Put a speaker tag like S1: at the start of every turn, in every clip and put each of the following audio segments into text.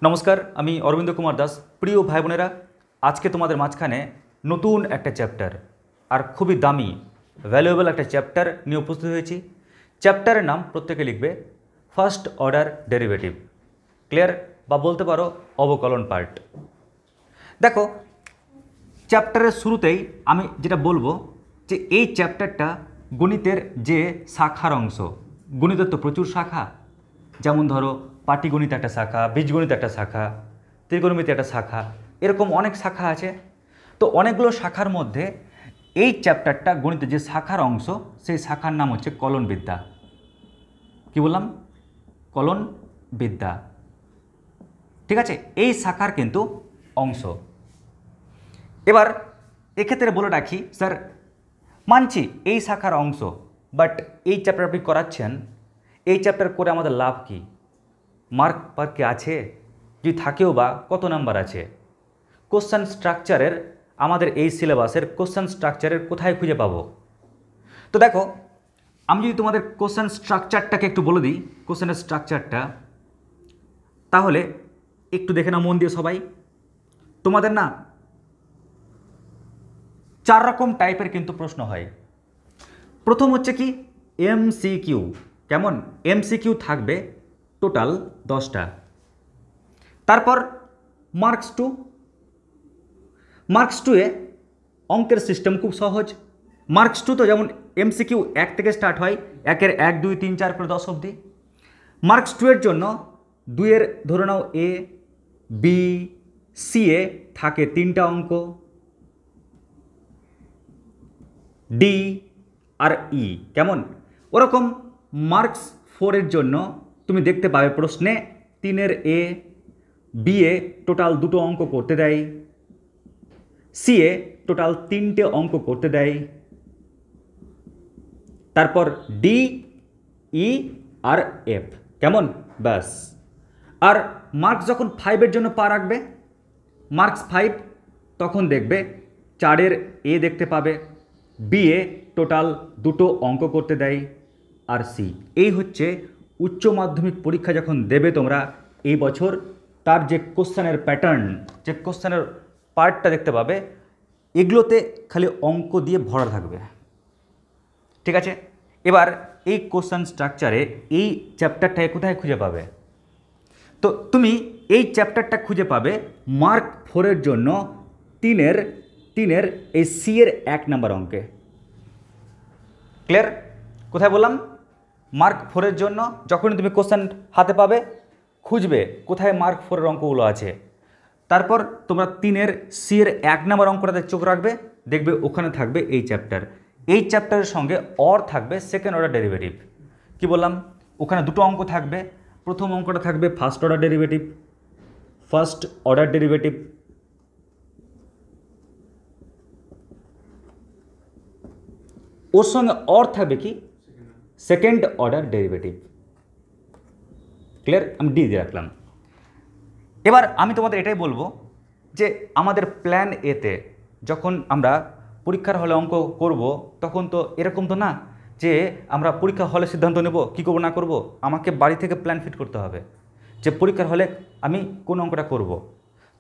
S1: নমস্কার, আমি অরবিন্দ কুমার দাস। প্রিয় ভাই বোনেরা, আজকে তোমাদের মাঝখানে নতুন একটা চ্যাপ্টার আর খুবই দামি ভ্যালুয়েবল একটা চ্যাপ্টার নিয়ে উপস্থিত হয়েছি। চ্যাপ্টারের নাম প্রত্যেকে লিখবে ফার্স্ট অর্ডার ডেরিভেটিভ। ক্লিয়ার? বা বলতে পারো অবকলন পার্ট। দেখো, চ্যাপ্টারের শুরুতেই আমি যেটা বলবো যে এই চ্যাপ্টারটা গণিতের যে শাখার অংশ। গণিতের তো প্রচুর শাখা, যেমন ধরো পাটিগণিত একটা শাখা, বীজগণিত একটা শাখা, ত্রিকোণমিতি একটা শাখা, এরকম অনেক শাখা আছে। তো অনেকগুলো শাখার মধ্যে এই চ্যাপ্টারটা গণিতের যে শাখার অংশ, সেই শাখার নাম হচ্ছে কলন বিদ্যা। কি বললাম? কলন বিদ্যা। ঠিক আছে, এই শাখার কিন্তু অংশ। এবার এক্ষেত্রে বলে রাখি, স্যার মানছি এই শাখার অংশ, বাট এই চ্যাপ্টার আপনি করাচ্ছেন, এই চ্যাপ্টার করে আমাদের লাভ কি? মার্ক পার কি আছে? যদি থাকেও বা কত নাম্বার আছে? কোশ্চেন স্ট্রাকচারের আমাদের এই সিলেবাসের কোশ্চেন স্ট্রাকচারের কোথায় খুঁজে পাবো? তো দেখো, আমি যদি তোমাদের কোশ্চেন স্ট্রাকচারটাকে একটু বলে দিই, কোশ্চেনের স্ট্রাকচারটা, তাহলে একটু দেখে নাও মন দিয়ে সবাই। তোমাদের না 4 রকম টাইপের কিন্তু প্রশ্ন হয়। প্রথম হচ্ছে কি এমসিকিউ। কেমন? এমসিকিউ থাকবে টোটাল 10টা। তারপর মার্কস টু। মার্কস 2-এ অঙ্কের সিস্টেম খুব সহজ। মার্কস 2 তো যেমন এমসিকিউ 1 থেকে স্টার্ট হয়, 1-এর 1, 2, 3, 4 করে 10 অবধি। মার্কস 2-এর জন্য 2-এর ধরে নাও এ, বি, সি এ থাকে 3টা অঙ্ক, ডি আর ই। কেমন? ওরকম মার্কস 4-এর জন্য তুমি দেখতে পাবে প্রশ্নে 3-এর এ, বি এ টোটাল 2টো অঙ্ক করতে দেয়, সি এ টোটাল 3টে অঙ্ক করতে দেয়, তারপর ডি, ই আর এফ। কেমন? ব্যাস। আর মার্কস যখন 5-এর জন্য পা রাখবে, মার্কস 5, তখন দেখবে 4-এর এ দেখতে পাবে, বি এ টোটাল 2টো অঙ্ক করতে দেয়, আর সি। এই হচ্ছে উচ্চ মাধ্যমিক পরীক্ষা যখন দেবে তোমরা এই বছর, তার যে কোশ্চেনের প্যাটার্ন, যে কোশ্চেনের পার্টটা দেখতে পাবে, এগুলোতে খালি অঙ্ক দিয়ে ভরা থাকবে। ঠিক আছে, এবার এই কোশ্চেন স্ট্রাকচারে এই চ্যাপ্টারটায় কোথায় খুঁজে পাবে? তো তুমি এই চ্যাপ্টারটা খুঁজে পাবে মার্ক 4-এর জন্য 3-এর এই সি এর 1 নাম্বার অঙ্কে। ক্লিয়ার? কোথায় বললাম? মার্ক 4-এর জন্য যখনই তুমি কোশ্চেন হাতে পাবে, খুঁজবে কোথায় মার্ক 4-এর অঙ্কগুলো আছে। তারপর তোমরা 3-এর সি এর 1 নাম্বার অঙ্কটাতে চোখ রাখবে, দেখবে ওখানে থাকবে এই চ্যাপ্টার। এই চ্যাপ্টারের সঙ্গে অর থাকবে সেকেন্ড অর্ডার ডেরিভেটিভ। কি বললাম? ওখানে 2টো অঙ্ক থাকবে। প্রথম অঙ্কটা থাকবে ফার্স্ট অর্ডার ডেরিভেটিভ, ওর সঙ্গে অর থাকবে কি সেকেন্ড অর্ডার ডেরিভেটিভ। ক্লিয়ার? আমি ডি দিয়ে রাখলাম। এবার আমি তোমাদের এটাই বলবো যে আমাদের প্ল্যান এতে যখন আমরা পরীক্ষার হলে অঙ্ক করব, তখন তো এরকম তো না যে আমরা পরীক্ষা হলে সিদ্ধান্ত নেব কী করবো না করব। আমাকে বাড়ি থেকে প্ল্যান ফিট করতে হবে যে পরীক্ষার হলে আমি কোন অঙ্কটা করব।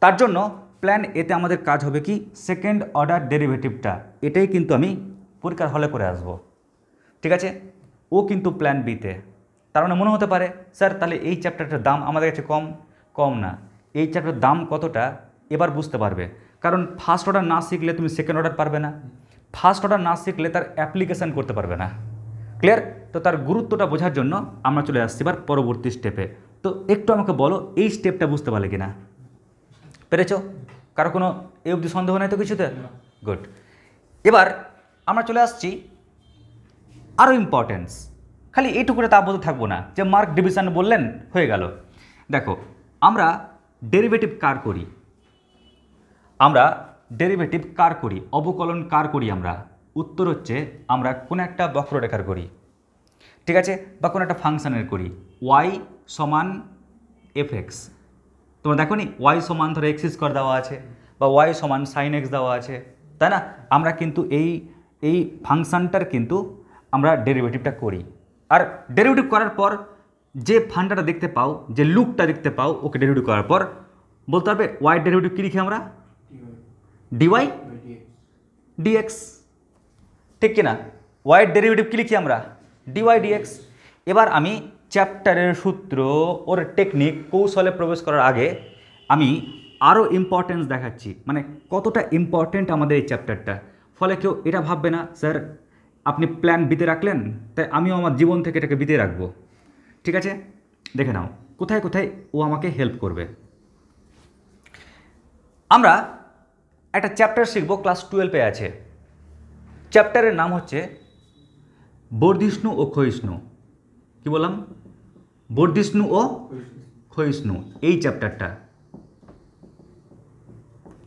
S1: তার জন্য প্ল্যান এতে আমাদের কাজ হবে কি সেকেন্ড অর্ডার ডেরিভেটিভটা, এটাই কিন্তু আমি পরীক্ষার হলে করে আসব। ঠিক আছে? ও কিন্তু প্ল্যান বিতে। তার মানে মনে হতে পারে স্যার তাহলে এই চ্যাপ্টারটার দাম আমাদের কাছে কম না। এই চ্যাপ্টারের দাম কতটা এবার বুঝতে পারবে, কারণ ফার্স্ট অর্ডার না শিখলে তুমি সেকেন্ড অর্ডার পারবে না, ফার্স্ট অর্ডার না শিখলে তার অ্যাপ্লিকেশান করতে পারবে না। ক্লিয়ার? তো তার গুরুত্বটা বোঝার জন্য আমরা চলে আসছি এবার পরবর্তী স্টেপে। তো একটু আমাকে বলো এই স্টেপটা বুঝতে পারলে কিনা? পেরেছো? কারো কোনো এই অবধি সন্দেহ নেই তো কিছুতে? গুড। এবার আমরা চলে আসছি আরও ইম্পর্টেন্স। খালি এইটুকুরে তা বলতে থাকবো না যে মার্ক ডিভিশন বললেন হয়ে গেল। দেখো, আমরা ডেরিভেটিভ কার করি? অবকলন কার করি? আমরা উত্তর হচ্ছে আমরা কোনো একটা বক্ররেখার করি। ঠিক আছে? বা কোনো একটা ফাংশনের করি। ওয়াই সমান এফ এক্স। তোমরা দেখো নি ওয়াই সমান ধরো এক্স স্কোয়ার দেওয়া আছে, বা ওয়াই সমান সাইন এক্স দেওয়া আছে, তাই না? আমরা কিন্তু এই ফাংশনটার কিন্তু আমরা ডেরিভেটিভটা করি। আর ডেরিভেটিভ করার পর যে ফান্ডাটা দেখতে পাও, যে লুকটা দেখতে পাও, ওকে ডেরিভেটিভ করার পর বলতে হবে ওয়াই ডেরিভেটিভ কী লিখি আমরা? ডিওয়াই ডিএক্স, ঠিক কিনা? ওয়াই ডেরিভেটিভ কী লিখি আমরা? D y d x. এবার আমি চ্যাপ্টারের সূত্র, ওর টেকনিক, কৌশলে প্রবেশ করার আগে আমি আরও ইম্পর্টেন্স দেখাচ্ছি, মানে কতটা ইম্পর্টেন্ট আমাদের এই চ্যাপ্টারটা। ফলে কেউ এটা ভাববে না স্যার আপনি প্ল্যান বিতে রাখলেন, তাই আমিও আমার জীবন থেকে এটাকে বিতে রাখবো। ঠিক আছে, দেখে নাও কোথায় কোথায় ও আমাকে হেল্প করবে। আমরা একটা চ্যাপ্টার শিখব, ক্লাস 12-এ আছে। চ্যাপ্টারের নাম হচ্ছে বর্ধিষ্ণু ও ক্ষয়িষ্ণু। কি বললাম? বর্ধিষ্ণু ও ক্ষয়িষ্ণু, এই চ্যাপ্টারটা।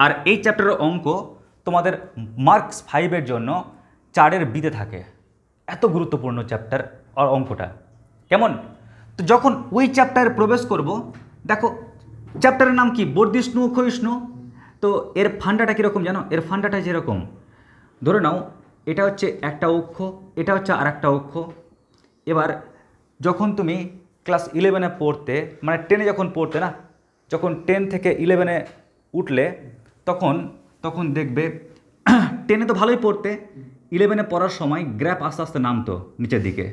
S1: আর এই চ্যাপ্টারের অঙ্ক তোমাদের মার্কস 5-এর জন্য 4-এর বিতে থাকে। এত গুরুত্বপূর্ণ চ্যাপ্টার আর অঙ্কটা। কেমন? তো যখন ওই চ্যাপ্টারে প্রবেশ করব, দেখো চ্যাপ্টারের নাম কি? বর্ধিষ্ণু ও ক্ষয়িষ্ণু। তো এর ফান্ডাটা কীরকম জানো? এর ফান্ডাটা যেরকম, ধরে নাও এটা হচ্ছে একটা অক্ষ, এটা হচ্ছে আর একটা অক্ষ। এবার যখন তুমি ক্লাস 11-এ পড়তে, মানে 10-এ যখন পড়তে না, যখন 10 থেকে 11-এ উঠলে তখন দেখবে 10-এ তো ভালোই পড়তে, 11-এ পড়ার সময় গ্র্যাফ আস্তে আস্তে নামতো নিচের দিকে।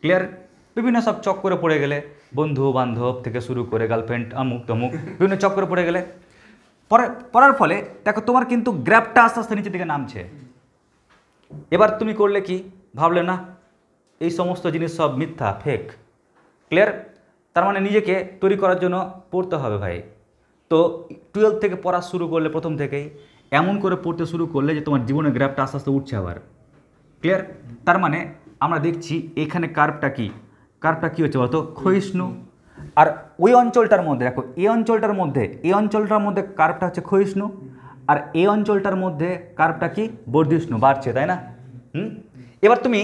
S1: ক্লিয়ার? বিভিন্ন সব চক্করে পড়ে গেলে, বন্ধু বান্ধব থেকে শুরু করে গার্লফ্রেন্ড, অমুক তমুক, বিভিন্ন চক্করে পড়ে গেলে পড়ার ফলে দেখো তোমার কিন্তু গ্র্যাফটা আস্তে আস্তে নিচের দিকে নামছে। এবার তুমি করলে কি? ভাবলে না এই সমস্ত জিনিস সব মিথ্যা, ফেক। ক্লিয়ার? তার মানে নিজেকে তৈরি করার জন্য পড়তে হবে ভাই। তো 12 থেকে পড়া শুরু করলে প্রথম থেকেই এমন করে পড়তে শুরু করলে যে তোমার জীবনের গ্রাফটা আস্তে আস্তে উঠছে আবার। ক্লিয়ার? তার মানে আমরা দেখছি এখানে কার্ভটা কী হচ্ছে বলতো? ক্ষয়িষ্ণু। আর ওই অঞ্চলটার মধ্যে দেখো, এই অঞ্চলটার মধ্যে কার্ভটা হচ্ছে ক্ষয়িষ্ণু, আর এই অঞ্চলটার মধ্যে কার্ভটা কি? বর্ধিষ্ণু, বাড়ছে, তাই না? এবার তুমি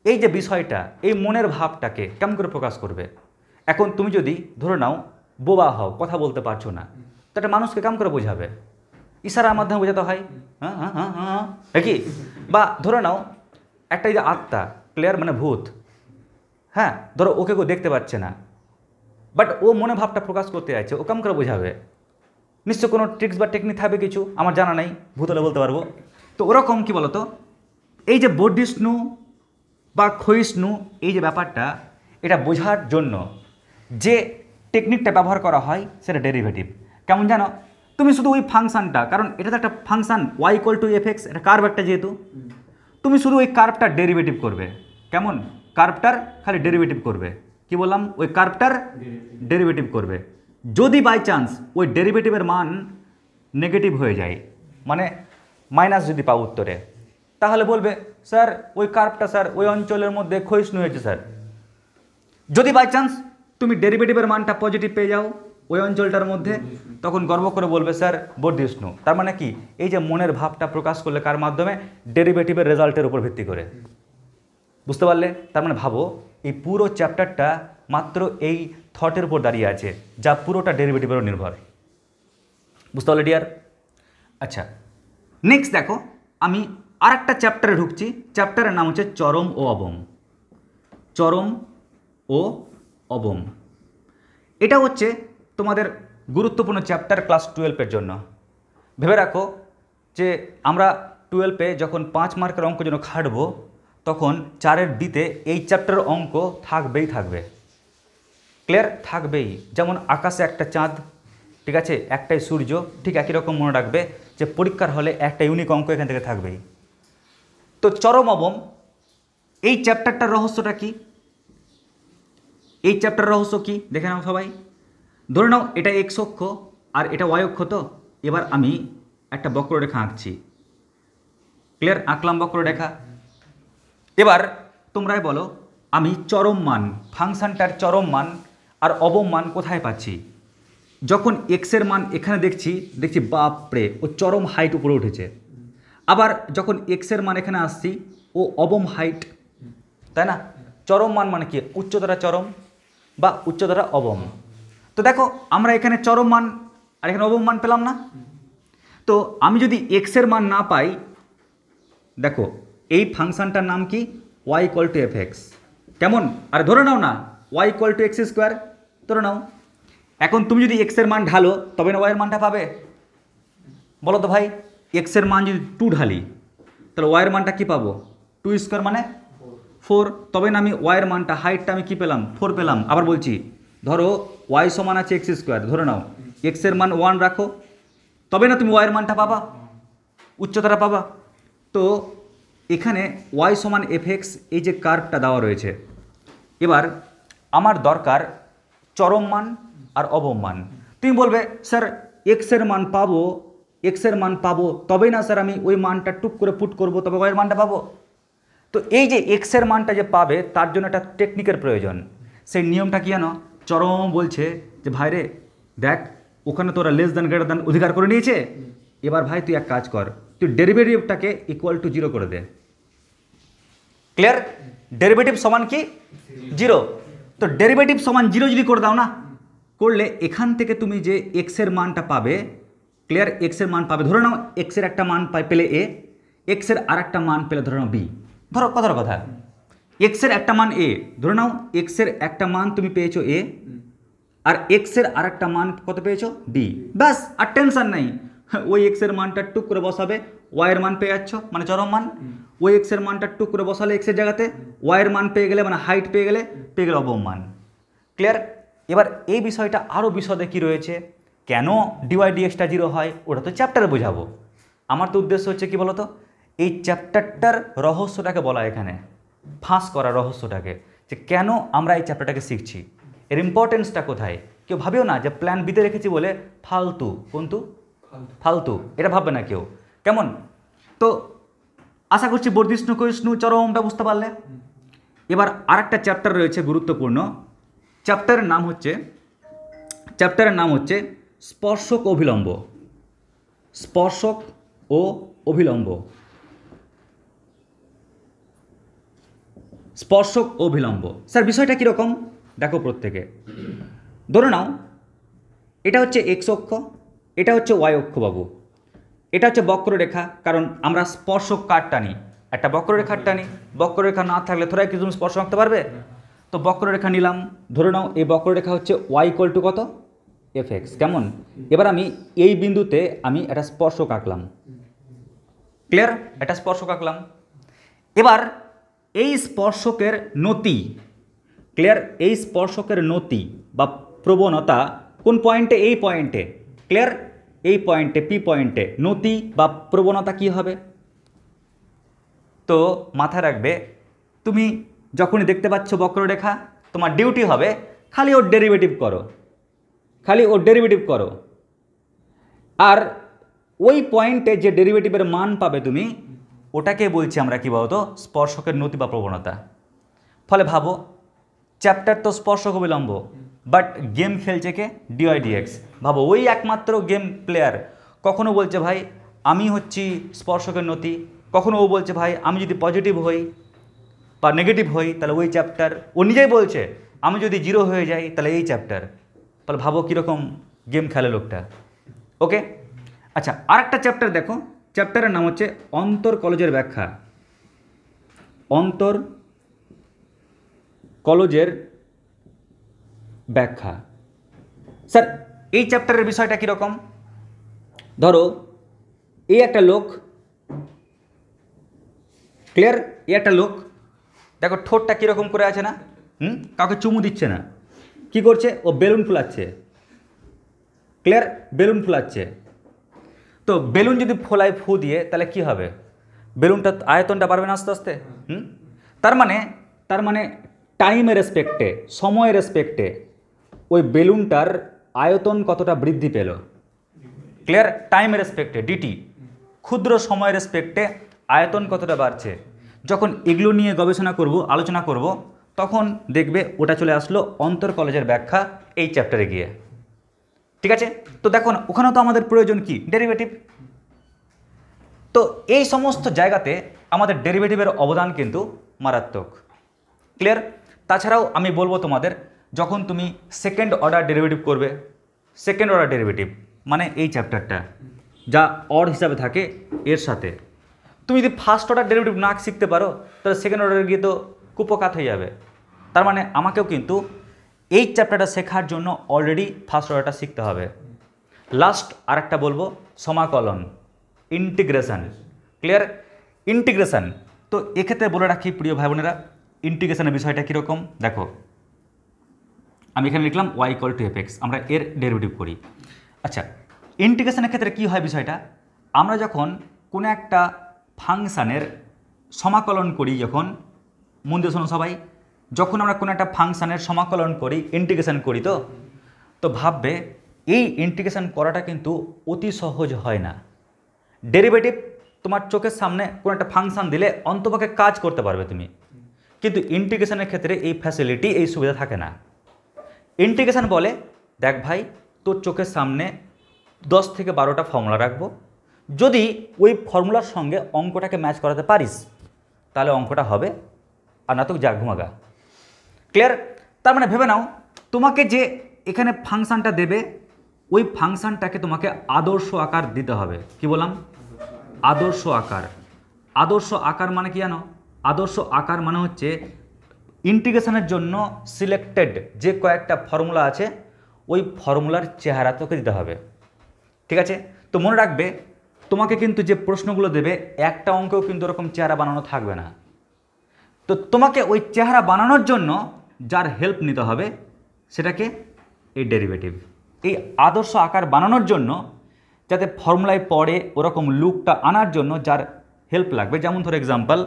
S1: এই যে বিষয়টা, এই মনের ভাবটাকে কেমন করে প্রকাশ করবে? এখন তুমি যদি ধরে নাও বোবা হও, কথা বলতে পারছো না, তো একটা মানুষকে কেমন করে বোঝাবে? ইশারার মাধ্যমে বোঝাতে হয়। হ্যাঁ হ্যাঁ হ্যাঁ হ্যাঁ, কি? বা ধরে নাও একটা এই যে আত্মা, ক্লিয়ার, মানে ভূত, হ্যাঁ, ধরো ওকে কেউ দেখতে পাচ্ছে না, বাট ও মনে ভাবটা প্রকাশ করতে যাচ্ছে, ও কেমন করে বোঝাবে? নিশ্চয় কোনো ট্রিক্স বা টেকনিক থাকবে কিছু, আমার জানা নেই, ভূত হলে বলতে পারবো। তো ওরকম কি বলতো, এই যে বর্ধিষ্ণু বা ক্ষয়িষ্ণু, এই যে ব্যাপারটা, এটা বোঝার জন্য যে টেকনিকটা ব্যবহার করা হয় সেটা ডেরিভেটিভ। কেমন জানো? তুমি শুধু ওই ফাংশানটা, কারণ এটা তো একটা ফাংশান y = fx, এটা কার্ভ একটা, যেহেতু তুমি শুধু ওই কার্ভটার ডেরিভেটিভ করবে। কেমন? কার্ভটার খালি ডেরিভেটিভ করবে। কি বললাম? ওই কার্ভটার ডেরিভেটিভ করবে। যদি বাই চান্স ওই ডেরিভেটিভের মান নেগেটিভ হয়ে যায়, মানে মাইনাস যদি পাও উত্তরে, তাহলে বলবে স্যার ওই কার্ভটা স্যার ওই অঞ্চলের মধ্যে ক্ষয়িষ্ণু হয়েছে স্যার। যদি বাই চান্স তুমি ডেরিভেটিভের মানটা পজিটিভ পেয়ে যাও ওই অঞ্চলটার মধ্যে, তখন গর্ব করে বলবে স্যার বর্ধিষ্ণু। তার মানে কি? এই যে মনের ভাবটা প্রকাশ করলে কার মাধ্যমে? ডেরিভেটিভের রেজাল্টের উপর ভিত্তি করে। বুঝতে পারলে? তার মানে ভাবো এই পুরো চ্যাপ্টারটা মাত্র এই থটের উপর দাঁড়িয়ে আছে, যা পুরোটা ডেরিভেটিভের উপর নির্ভর। বুঝতে পারলে ডিয়ার? আচ্ছা, নেক্সট দেখো, আমি আর একটা চ্যাপ্টারে ঢুকছি। চ্যাপ্টারের নাম হচ্ছে চরম ও অবম। চরম ও অবম, এটা হচ্ছে তোমাদের গুরুত্বপূর্ণ চ্যাপ্টার ক্লাস 12-এর জন্য। ভেবে রাখো যে আমরা 12-এ যখন 5 মার্কের অঙ্ক যেন খাটবো, তখন 4-এর বিতে এই চ্যাপ্টারের অঙ্ক থাকবেই থাকবে। ক্লিয়ার? থাকবেই। যেমন আকাশে একটা চাঁদ, ঠিক আছে, একটাই সূর্য, ঠিক একই রকম মনে রাখবে যে পরীক্ষার হলে একটা ইউনিক অঙ্ক এখান থেকে থাকবেই। তো চরম অবম, এই চ্যাপ্টারটার রহস্যটা কি? এই চ্যাপ্টার রহস্য কি দেখে নাও সবাই। ধরে নাও এটা এক্স অক্ষ আর এটা ওয়াই অক্ষ। তো এবার আমি একটা বক্ররেখা আঁকছি। ক্লিয়ার? আঁকলাম বক্ররেখা। এবার তোমরাই বলো আমি চরম মান, ফাংশনটার চরম মান আর অবম মান কোথায় পাচ্ছি? যখন এক্সের মান এখানে দেখছি বাপরে ও চরম হাইট উপরে উঠেছে। আবার যখন এক্সের মান এখানে আসছি ও অবম হাইট, তাই না? চরম মান মানে কি? উচ্চতারা চরম বা উচ্চতারা অবম। তো দেখো আমরা এখানে চরম মান আর এখানে অবম মান পেলাম না। তো আমি যদি এক্সের মান না পাই, দেখো এই ফাংশনটার নাম কি? y = fx। কেমন? আর ধরে নাও না y equal to x square ধরে নাও। এখন তুমি যদি এক্সের মান ঢালো তবে না ওয়াইয়ের মানটা পাবে? বলো তো ভাই, এক্সের মান যদি 2 ঢালি তাহলে ওয়াইয়ের মানটা কী পাবো? 2 স্কোয়ার মানে 4, তবে না আমি ওয়াইয়ের মানটা হাইটটা আমি কী পেলাম? 4 পেলাম। আবার বলছি, ধরো ওয়াই সমান আছে এক্স স্কোয়ার, ধরে নাও এক্সের মান 1 রাখো, তবে না তুমি ওয়াইয়ের মানটা পাবা, উচ্চতাটা পাবা। তো এখানে ওয়াই সমান এফ এক্স, এই যে কার্ভটা দেওয়া রয়েছে, এবার আমার দরকার চরম মান আর অবম মান। তুমি বলবে স্যার এক্সের মান পাবো, এক্সের মান পাবো তবেই না স্যার আমি ওই মানটা টুক করে পুট করবো, তবে ওয়াইয়ের মানটা পাবো। তো এই যে এক্সের মানটা যে পাবে তার জন্য একটা টেকনিকের প্রয়োজন। সেই নিয়মটা কি জানো? চরম বলছে যে ভাই রে দেখ, ওখানে তোরা লেস দ্যান গ্রেটার দ্যান অধিকার করে নিয়েছে, এবার ভাই তুই এক কাজ কর, তুই ডেরিভেটিভটাকে ইকুয়াল টু 0 করে দে। ক্লিয়ার? ডেরিভেটিভ সমান কি 0। তো ডেরিভেটিভ সমান 0 যদি করে দাও না, করলে এখান থেকে তুমি যে এক্সের মানটা পাবে, ক্লিয়ার, এক্সের মান পাবে, ধরে নাও এক্সের একটা মান পেলে এ, এক্সের আর একটা মান পেলে ধরে নাও বি। ধরো কথার কথা, এক্সের একটা মান এ, ধরে নাও এক্সের একটা মান তুমি পেয়েছো এ, আর এক্সের আর একটা মান কত পেয়েছো? বি। ব্যাস, আর টেনশন নাই, ওই এক্সের মানটা টুক করে বসাবে, ওয়াইয়ের মান পেয়ে যাচ্ছ মানে চরম মান। ওই এক্সের মানটা টুক করে বসালে এক্সের জায়গাতে, ওয়াইয়ের মান পেয়ে গেলে মানে হাইট পেয়ে গেলে অবম মান। ক্লিয়ার? এবার এই বিষয়টা আরও বিশদে কী রয়েছে, কেন ডিওয়াই ডিএক্সটা 0 হয়, ওটা তো চ্যাপ্টারে বোঝাবো। আমার তো উদ্দেশ্য হচ্ছে কি বলতো, এই চ্যাপ্টারটার রহস্যটাকে বলা, এখানে ফাঁস করা রহস্যটাকে, যে কেন আমরা এই চ্যাপ্টারটাকে শিখছি, এর ইম্পর্টেন্সটা কোথায়। কেউ ভাবেও না যে প্ল্যান বিতে রেখেছি বলে ফালতু, কোনটু ফালতু, এটা ভাববে না কেউ, কেমন? তো আশা করছি বর্ধিষ্ণু ক্ষয়িষ্ণু চরমটা বুঝতে পারলে। এবার আর একটা চ্যাপ্টার রয়েছে গুরুত্বপূর্ণ, চ্যাপ্টারের নাম হচ্ছে স্পর্শক অভিলম্ব। স্পর্শক ও অভিলম্ব, স্পর্শক অভিলম্ব। স্যার বিষয়টা কীরকম দেখো প্রত্যেকে। ধরে নাও এটা হচ্ছে এক্স অক্ষ, এটা হচ্ছে ওয়াই অক্ষ বাবু, এটা হচ্ছে বক্ররেখা, কারণ আমরা স্পর্শক কার টানি, একটা বক্ররেখার টানি। বক্ররেখা না থাকলে থোড়াই কিছু স্পর্শ আঁকতে পারবে? তো বক্ররেখা নিলাম, ধরে নাও এই বক্ররেখা হচ্ছে ওয়াই ইকুয়াল টু কত? F x. কেমন? এবার আমি এই বিন্দুতে আমি একটা স্পর্শক আঁকলাম। ক্লিয়ার? একটা স্পর্শক আঁকলাম। এবার এই স্পর্শকের নতি, ক্লিয়ার, এই স্পর্শকের নতি বা প্রবণতা কোন পয়েন্টে? এই পয়েন্টে। ক্লিয়ার? এই পয়েন্টে, পি পয়েন্টে নতি বা প্রবণতা কি হবে? তো মাথায় রাখবে, তুমি যখনই দেখতে পাচ্ছ বক্ররেখা, তোমার ডিউটি হবে খালি ওর ডেরিভেটিভ করো, খালি ওর ডেরিভেটিভ করো। আর ওই পয়েন্টে যে ডেরিভেটিভের মান পাবে তুমি, ওটাকে বলছি আমরা কি বলতো? স্পর্শকের নতি বা প্রবণতা। ফলে ভাবো, চ্যাপ্টার তো স্পর্শক অবিলম্ব, বাট গেম খেলছে কে? Dy dx. ভাবো ওই একমাত্র গেম প্লেয়ার কখনো বলছে ভাই আমি হচ্ছি স্পর্শকের নতি, কখনো ও বলছে ভাই আমি যদি পজিটিভ হই বা নেগেটিভ হই তাহলে ওই চ্যাপ্টার, ও নিজেই বলছে আমি যদি 0 হয়ে যাই তাহলে এই চ্যাপ্টার। তাহলে ভাবো কীরকম গেম খেলে লোকটা। ওকে, আচ্ছা, আর একটা চ্যাপ্টার দেখো, চ্যাপ্টারের নাম হচ্ছে অন্তর কলজের ব্যাখ্যা। অন্তর কলজের ব্যাখ্যা। স্যার এই চ্যাপ্টারের বিষয়টা কীরকম? ধরো এই একটা লোক, ক্লিয়ার, এই একটা লোক, দেখো ঠোঁটটা কীরকম করে আছে না, কাউকে চুমু দিচ্ছে না, কি করছে? ও বেলুন ফুলাচ্ছে। ক্লিয়ার? বেলুন ফুলাচ্ছে। তো বেলুন যদি ফোলায় ফু দিয়ে তাহলে কি হবে? বেলুনটা আয়তনটা বাড়বে না আস্তে আস্তে। তার মানে টাইমের রেসপেক্টে, সময়ের রেসপেক্টে ওই বেলুনটার আয়তন কতটা বৃদ্ধি পেল? ক্লিয়ার? টাইমের রেসপেক্টে, ডিটি, ক্ষুদ্র সময়ের রেসপেক্টে আয়তন কতটা বাড়ছে। যখন এগুলো নিয়ে গবেষণা করব, আলোচনা করব, তখন দেখবে ওটা চলে আসলো অন্তর কলেজের ব্যাখ্যা এই চ্যাপ্টারে গিয়ে। ঠিক আছে? তো দেখো না, ওখানেও তো আমাদের প্রয়োজন কি? ডেরিভেটিভ। তো এই সমস্ত জায়গাতে আমাদের ডেরিভেটিভের অবদান কিন্তু মারাত্মক। ক্লিয়ার? তাছাড়াও আমি বলবো তোমাদের, যখন তুমি সেকেন্ড অর্ডার ডেরিভেটিভ করবে, সেকেন্ড অর্ডার ডেরিভেটিভ মানে এই চ্যাপ্টারটা যা অড হিসাবে থাকে এর সাথে, তুমি যদি ফার্স্ট অর্ডার ডেরিভেটিভ না শিখতে পারো তাহলে সেকেন্ড অর্ডারে গিয়ে তো কুপকাত হয়ে যাবে। তার মানে আমাকেও কিন্তু এই চ্যাপ্টারটা শেখার জন্য অলরেডি ফার্স্ট অর্ডারটা শিখতে হবে। লাস্ট আরেকটা বলবো, সমাকলন, ইন্টিগ্রেশন। ক্লিয়ার? ইন্টিগ্রেশন, তো এক্ষেত্রে বলে রাখি প্রিয় ভাই বোনেরা, ইন্টিগ্রেশনের বিষয়টা কীরকম দেখো। আমি এখানে লিখলাম y = f(x), আমরা এর ডেরিভেটিভ করি। আচ্ছা, ইন্টিগ্রেশনের ক্ষেত্রে কী হয় বিষয়টা, আমরা যখন কোনো একটা ফাংশানের সমাকলন করি, যখন মন দিয়ে শোনো সবাই, যখন আমরা কোনো একটা ফাংশানের সমাকলন করি, ইন্টিগ্রেশন করি, তো ভাববে এই ইন্টিগ্রেশন করাটা কিন্তু অতি সহজ হয় না। ডেরিভেটিভ তোমার চোখের সামনে কোনো একটা ফাংশান দিলে অন্তপক্ষে কাজ করতে পারবে তুমি, কিন্তু ইন্টিগ্রেশনের ক্ষেত্রে এই ফ্যাসিলিটি, এই সুবিধা থাকে না। ইন্টিগ্রেশন বলে, দেখ ভাই, তোর চোখের সামনে 10 থেকে 12টা ফর্মুলা রাখবো, যদি ওই ফর্মুলার সঙ্গে অঙ্কটাকে ম্যাচ করাতে পারিস তাহলে অঙ্কটা হবে, আর না তো যা ঘুমাগা। ক্লিয়ার? তার মানে ভেবে নাও, তোমাকে যে এখানে ফাংশানটা দেবে, ওই ফাংশানটাকে তোমাকে আদর্শ আকার দিতে হবে। কি বললাম? আদর্শ আকার। আদর্শ আকার মানে কি জানো? আদর্শ আকার মানে হচ্ছে ইন্টিগ্রেশনের জন্য সিলেক্টেড যে কয়েকটা ফর্মুলা আছে, ওই ফর্মুলার চেহারা তোকে দিতে হবে। ঠিক আছে? তো মনে রাখবে, তোমাকে কিন্তু যে প্রশ্নগুলো দেবে, একটা অঙ্কেও কিন্তু ওরকম চেহারা বানানো থাকবে না। তো তোমাকে ওই চেহারা বানানোর জন্য যার হেল্প নিতে হবে সেটাকে এই ডেরিভেটিভ। এই আদর্শ আকার বানানোর জন্য, যাতে ফর্মুলায় পড়ে ওরকম লুকটা আনার জন্য যার হেল্প লাগবে, যেমন ধর এক্সাম্পল,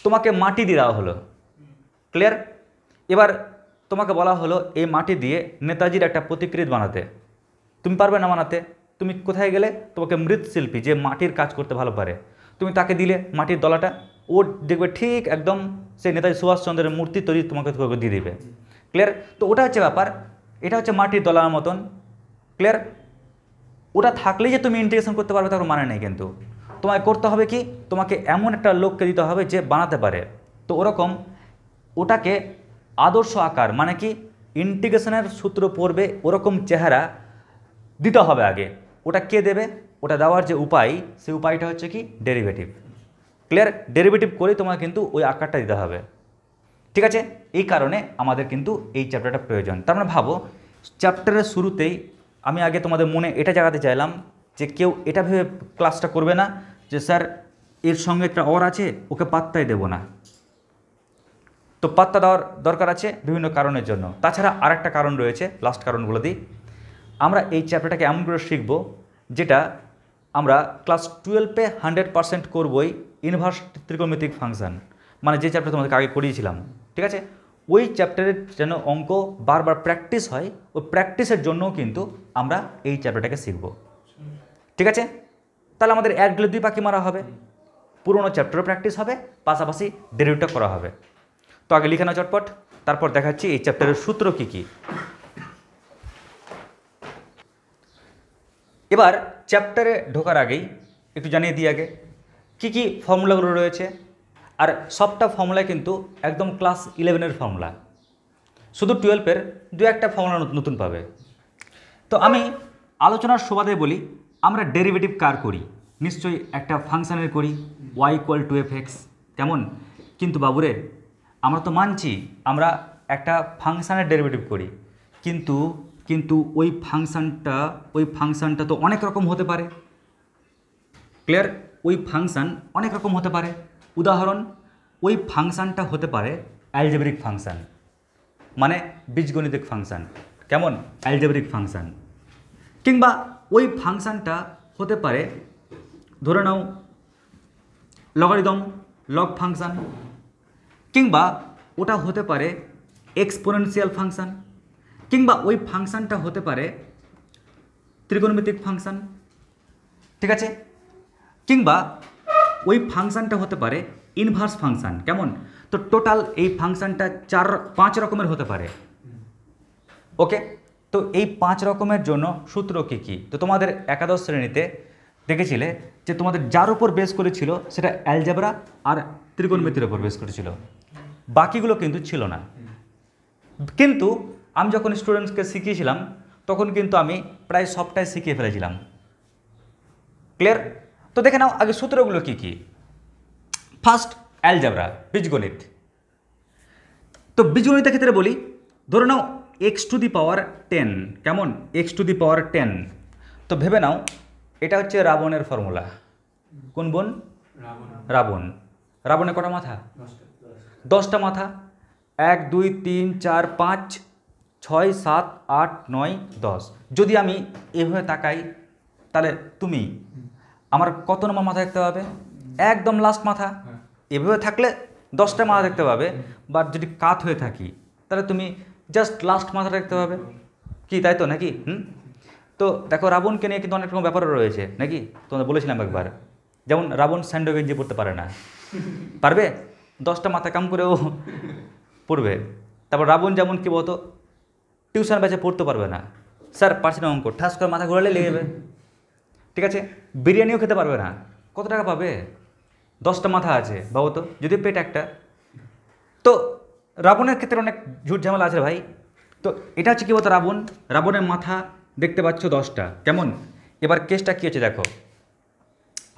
S1: তোমাকে মাটি দিয়ে দেওয়া হলো। ক্লিয়ার? এবার তোমাকে বলা হলো এই মাটি দিয়ে নেতাজির একটা প্রতিকৃতি বানাতে, তুমি পারবে না বানাতে। তুমি কোথায় গেলে? তোমাকে মৃৎশিল্পী, যে মাটির কাজ করতে ভালো পারে, তুমি তাকে দিলে মাটির দলাটা, ও দেখবে ঠিক একদম সেই নেতাজি সুভাষচন্দ্রের মূর্তি তৈরি তোমাকে দিয়ে দিবে। ক্লিয়ার? তো ওটা হচ্ছে ব্যাপার, এটা হচ্ছে মাটির দলার মতন। ক্লিয়ার? ওটা থাকলেই যে তুমি ইন্টিগ্রেশন করতে পারবে তার মানে নেই, কিন্তু তোমায় করতে হবে কি, তোমাকে এমন একটা লোককে দিতে হবে যে বানাতে পারে। তো ওরকম ওটাকে আদর্শ আকার মানে কি, ইন্টিগ্রেশনের সূত্র পড়বে ওরকম চেহারা দিতে হবে আগে। ওটা কে দেবে? ওটা দেওয়ার যে উপায়, সেই উপায়টা হচ্ছে কি, ডেরিভেটিভ। ক্লিয়ার? ডেরিভেটিভ করে তোমাকে কিন্তু ওই আকারটা দিতে হবে। ঠিক আছে? এই কারণে আমাদের কিন্তু এই চ্যাপ্টারটা প্রয়োজন। তার মানে ভাবো, চ্যাপ্টারের শুরুতেই আমি আগে তোমাদের মনে এটা জাগাতে চাইলাম যে কেউ এটা ভেবে ক্লাসটা করবে না যে স্যার এর সঙ্গে একটা অর আছে, ওকে পাত্তাই দেব না। তো পাত্তা দেওয়ার দরকার আছে বিভিন্ন কারণের জন্য। তাছাড়া আরেকটা কারণ রয়েছে, লাস্ট কারণগুলো দিই। আমরা এই চ্যাপ্টারটাকে এমন করে শিখব যেটা আমরা ক্লাস 12-এ 100% করবই, ইনভার্স ত্রিকোণমিতিক ফাংশন, মানে যে চ্যাপ্টার তোমাদেরকে আগে করিয়েছিলাম। ঠিক আছে? ওই চ্যাপ্টারের যেন অঙ্ক বারবার প্র্যাকটিস হয়, ওই প্র্যাকটিসের জন্যও কিন্তু আমরা এই চ্যাপ্টারটাকে শিখব। ঠিক আছে? তাহলে আমাদের এক গেলে দুই পাখি মারা হবে, পুরোনো চ্যাপ্টারও প্র্যাকটিস হবে, পাশাপাশি ডেরিভেটিভটা করা হবে। তো আগে লিখে নাও চটপট, তারপর দেখাচ্ছি এই চ্যাপ্টারের সূত্র কী কী। এবার চ্যাপ্টারে ঢোকার আগেই একটু জানিয়ে দিই আগে কী কী ফর্মুলাগুলো রয়েছে। আর সবটা ফর্মুলা কিন্তু একদম ক্লাস 11-এর ফর্মুলা, শুধু 12-এর দু একটা ফর্মুলা নতুন পাবে। তো আমি আলোচনার সুবাদে বলি, আমরা ডেরিভেটিভ কার করি? নিশ্চয়ই একটা ফাংশানের করি, y = f(x). কেমন? কিন্তু বাবুরে, আমরা তো মানছি আমরা একটা ফাংশানের ডেরিভেটিভ করি, কিন্তু ওই ফাংশানটা তো অনেক রকম হতে পারে। ক্লিয়ার? ওই ফাংশান অনেক রকম হতে পারে। উদাহরণ, ওই ফাংশানটা হতে পারে অ্যালজেব্রিক ফাংশান, মানে বীজগণিতিক ফাংশান। কেমন? Algebraic function. কিংবা ওই ফাংশানটা হতে পারে, ধরে নাও লগারিদম, লগ ফাংশান। কিংবা ওটা হতে পারে এক্সপোনেনশিয়াল ফাংশান। কিংবা ওই ফাংশানটা হতে পারে ত্রিকোণমিতিক ফাংশান। ঠিক আছে? কিংবা ওই ফাংশানটা হতে পারে ইনভার্স ফাংশান। কেমন? তো টোটাল এই ফাংশানটা 4-5 রকমের হতে পারে। ওকে? তো এই 5 রকমের জন্য সূত্র কী কী? তো তোমাদের একাদশ শ্রেণীতে দেখেছিলে যে তোমাদের যার উপর বেস করেছিল সেটা অ্যালজেব্রা আর ত্রিকোণমিতির উপর বেস করেছিল, বাকিগুলো কিন্তু ছিল না। কিন্তু আমি যখন স্টুডেন্টসকে শিখিয়েছিলাম তখন কিন্তু আমি প্রায় সবটাই শিখিয়ে ফেলেছিলাম। ক্লিয়ার? তো দেখে নাও আগে সূত্রগুলো কী কী। ফার্স্ট, অ্যালজেব্রা, বীজগণিত। তো বীজগণিতের ক্ষেত্রে বলি, ধরে নাও x⁻10, কেমন x⁻10। তো ভেবে নাও এটা হচ্ছে রাবণের ফর্মুলা। কোন বোন? রাবণ। রাবণের কটা মাথা? 10টা মাথা। 1 2 3 4 5 6 7 8 9 10। যদি আমি এভাবে তাকাই তাহলে তুমি আমার কত নম্বর মাথা দেখতে পাবে? একদম লাস্ট মাথা। এভাবে থাকলে 10টা মাথা দেখতে পাবে, বাট যদি কাত হয়ে থাকি তাহলে তুমি জাস্ট লাস্ট মাথা দেখতে পাবে। কি তাই তো নাকি? তো দেখো রাবণকে নিয়ে কিন্তু অনেক রকম ব্যাপারও রয়েছে নাকি, তোমাদের বলেছিলাম একবার। যেমন রাবণ স্যান্ডো গেঞ্জি পড়তে পারে না, পারবে? 10টা মাথা কাম করেও পড়বে। তারপর রাবণ যেমন কি বলতো, টিউশন ব্যাচে পড়তে পারবে না, স্যার পারছি না অঙ্ক, ঠাস করে মাথা ঘোরালে লেগে যাবে। ঠিক আছে, বিরিয়ানিও খেতে পারবে না, কত টাকা পাবে? 10টা মাথা আছে ভাবো তো, যদি পেট একটা। তো রাবণের ক্ষেত্রে অনেক ঝুট ঝামেলা আছে ভাই। তো এটা হচ্ছে কি বলতো, রাবণের মাথা দেখতে পাচ্ছ 10টা, কেমন? এবার কেসটা কী হচ্ছে দেখো,